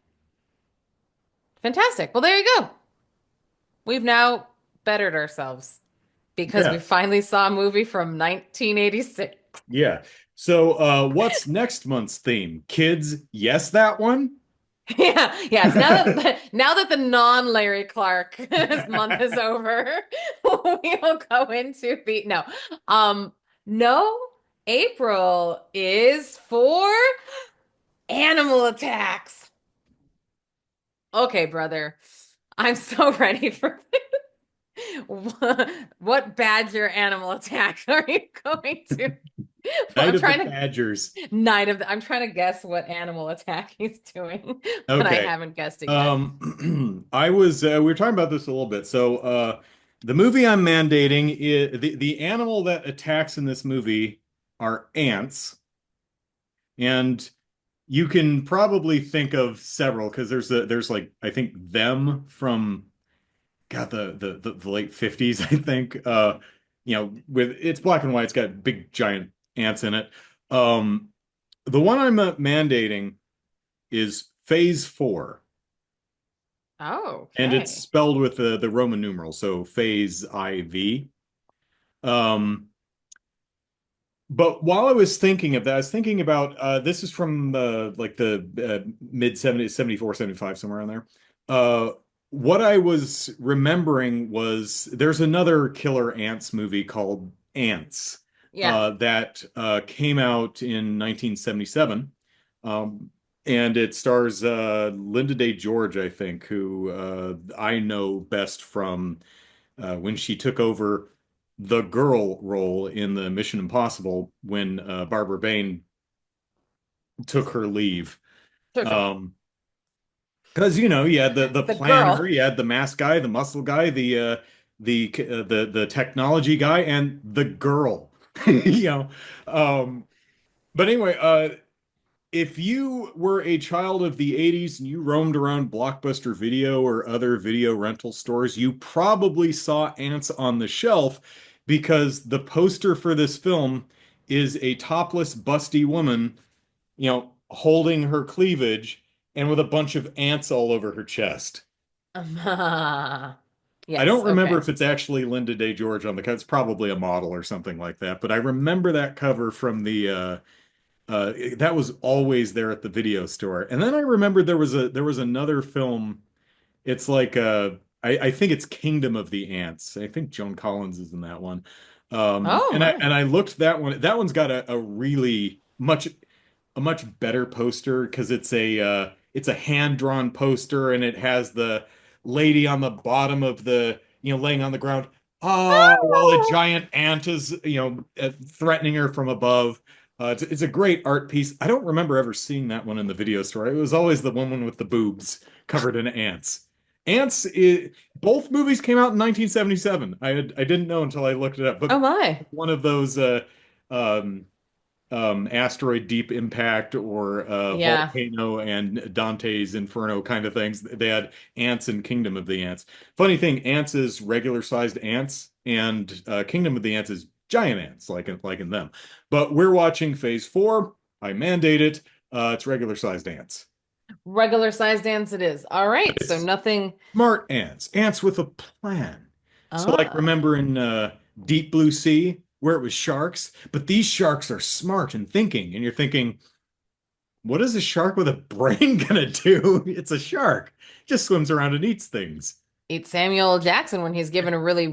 Speaker 1: Fantastic. Well, there you go. We've now bettered ourselves because we
Speaker 2: yeah,
Speaker 1: finally saw a movie from 1986.
Speaker 2: yeah. So what's next month's theme? Kids, yes, that one?
Speaker 1: Yeah, yes. Now that the non-Larry Clark month is over, we will go into the no. Um, no, April is for animal attacks. Okay, brother. I'm so ready for what badger animal attack are you going to?
Speaker 2: Night
Speaker 1: I'm
Speaker 2: of the
Speaker 1: trying
Speaker 2: Badgers.
Speaker 1: I'm trying to guess what animal attack he's doing, but I
Speaker 2: Okay.
Speaker 1: haven't guessed it yet.
Speaker 2: I was we were talking about this a little bit. So the movie I'm mandating is the animal that attacks in this movie are ants. And you can probably think of several because there's like I think them from God the late 50s, I think. With it's black and white, it's got big giant ants in it. Um the one I'm mandating is phase 4.
Speaker 1: Oh,
Speaker 2: And it's
Speaker 1: okay.
Speaker 2: spelled with the Roman numeral, so phase IV. Um, but while I was thinking of that, I was thinking about this is from like the mid 70s, 74, 75, somewhere around there. Uh, what I was remembering was there's another Killer Ants movie called Ants
Speaker 1: Yeah,
Speaker 2: that came out in 1977. Um, and it stars Linda Day George, I think, who I know best from when she took over the girl role in the Mission Impossible when Barbara Bain took her leave.
Speaker 1: sure, sure.
Speaker 2: Um, because you had the
Speaker 1: The
Speaker 2: planner,
Speaker 1: girl.
Speaker 2: you had the mask guy, the muscle guy, the the technology guy and the girl. You know. Um, but anyway, if you were a child of the 80s and you roamed around Blockbuster Video or other video rental stores, you probably saw Ants on the Shelf because the poster for this film is a topless, busty woman, holding her cleavage and with a bunch of ants all over her chest. I
Speaker 1: Yes,
Speaker 2: don't remember
Speaker 1: okay.
Speaker 2: if it's actually Linda Day George on the cover. It's probably a model or something like that, but I remember that cover from that was always there at the video store. And then I remembered there was another film. It's like I think it's Kingdom of the Ants. I think Joan Collins is in that one.
Speaker 1: Oh
Speaker 2: And I
Speaker 1: my.
Speaker 2: and I looked that one. That one's got a really much better poster because it's a hand-drawn poster and it has the lady on the bottom of the laying on the ground while a
Speaker 1: Oh,
Speaker 2: giant ant is threatening her from above. It's a great art piece. I don't remember ever seeing that one in the video store. It was always the woman with the boobs covered in ants. Ants, both movies came out in 1977. I didn't know until I looked it up, but
Speaker 1: oh my.
Speaker 2: one of those um, asteroid deep impact or
Speaker 1: Yeah.
Speaker 2: volcano and Dante's Inferno kind of things. They had ants and Kingdom of the Ants. Funny thing, ants is regular sized ants, and Kingdom of the Ants is giant ants, like in them. But we're watching Phase 4. I mandate it. It's regular sized ants.
Speaker 1: Regular size dance it is. All right. So
Speaker 2: It's
Speaker 1: nothing.
Speaker 2: smart ants, ants with a plan. So, like,
Speaker 1: Ah.
Speaker 2: remember in Deep Blue Sea where it was sharks, but these sharks are smart and thinking, and you're thinking, what is a shark with a brain gonna do? It's a shark. It just swims around and eats things.
Speaker 1: Eat Samuel L. Jackson when he's given a really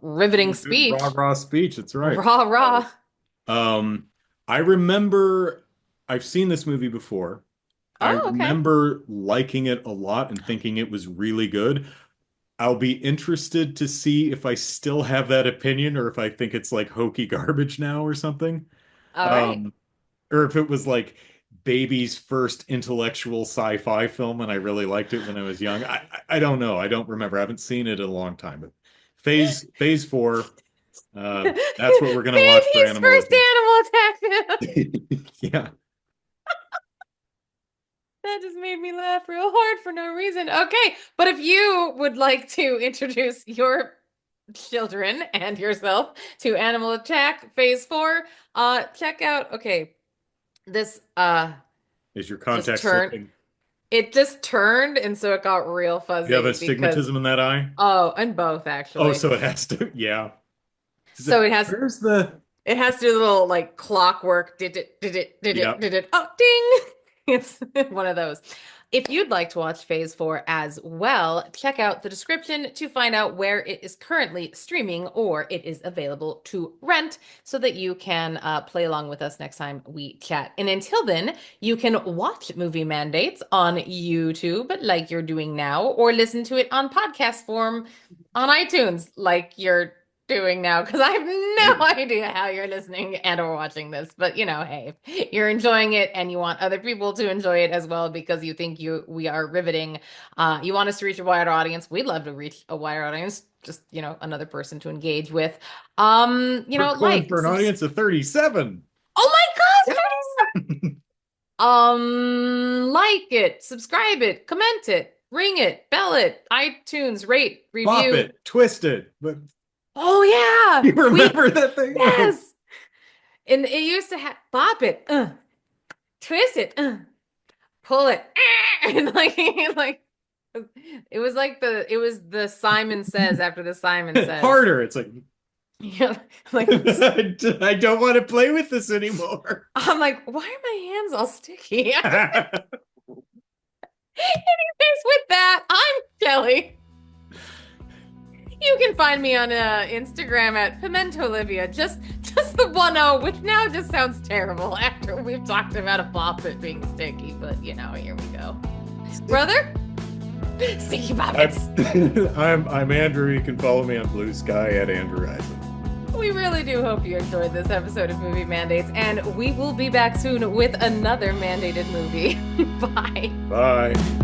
Speaker 1: riveting
Speaker 2: Rah
Speaker 1: speech.
Speaker 2: rah speech. That's right.
Speaker 1: Rah rah.
Speaker 2: Um, I remember I've seen this movie before. I
Speaker 1: Oh, okay.
Speaker 2: remember liking it a lot and thinking it was really good. I'll be interested to see if I still have that opinion or if I think it's like hokey garbage now or something.
Speaker 1: All right.
Speaker 2: Um, or if it was like baby's first intellectual sci-fi film and I really liked it when I was young. I don't know. I don't remember. I haven't seen it in a long time. But Phase 4, that's what we're gonna watch for
Speaker 1: Baby's
Speaker 2: Animal
Speaker 1: first
Speaker 2: Attack.
Speaker 1: animal attack.
Speaker 2: Yeah.
Speaker 1: That just made me laugh real hard for no reason. Okay, but if you would like to introduce your children and yourself to Animal Attack Phase 4, check out, okay, this
Speaker 2: Is your
Speaker 1: just
Speaker 2: contact
Speaker 1: turned
Speaker 2: slipping?
Speaker 1: it just turned and so it got real
Speaker 2: Do you have
Speaker 1: fuzzy because
Speaker 2: astigmatism in that eye?
Speaker 1: oh, and both
Speaker 2: Oh,
Speaker 1: actually.
Speaker 2: so it has to. Yeah.
Speaker 1: So it has
Speaker 2: Where's the?
Speaker 1: It has to do a little like clockwork.
Speaker 2: Yeah.
Speaker 1: Did it. Oh, ding! It's one of those. If you'd like to watch Phase 4 as well, check out the description to find out where it is currently streaming or it is available to rent so that you can play along with us next time we chat. And until then, you can watch Movie Mandates on YouTube like you're doing now or listen to it on podcast form on iTunes like you're doing now because I have no idea how you're listening and or watching this. But hey, if you're enjoying it and you want other people to enjoy it as well because you think we are riveting, you want us to reach a wider audience. We'd love to reach a wider audience. Just, another person to engage with.
Speaker 2: We're going
Speaker 1: Like,
Speaker 2: for an audience of 37.
Speaker 1: oh my
Speaker 2: Yeah.
Speaker 1: gosh, 30. Like it, subscribe it, comment it, ring it, bell it, iTunes, rate,
Speaker 2: Bop
Speaker 1: review.
Speaker 2: it, twist it. But
Speaker 1: Oh yeah,
Speaker 2: you remember that thing?
Speaker 1: yes. And it used to have bop it, twist it, pull it, and like it was the Simon Says after the Simon Says.
Speaker 2: Harder. It's like
Speaker 1: Yeah, like
Speaker 2: I don't want to play with this anymore.
Speaker 1: I'm like, why are my hands all sticky? Anyways, with that, I'm Kelly. You can find me on Instagram at Pimento Olivia, just the 1-0, which now just sounds terrible after we've talked about a bop it being sticky, but here we go. Brother, sticky bobbits.
Speaker 2: I'm Andrew. You can follow me on Blue Sky at Andrew Eisen.
Speaker 1: We really do hope you enjoyed this episode of Movie Mandates, and we will be back soon with another mandated movie. Bye.
Speaker 2: Bye.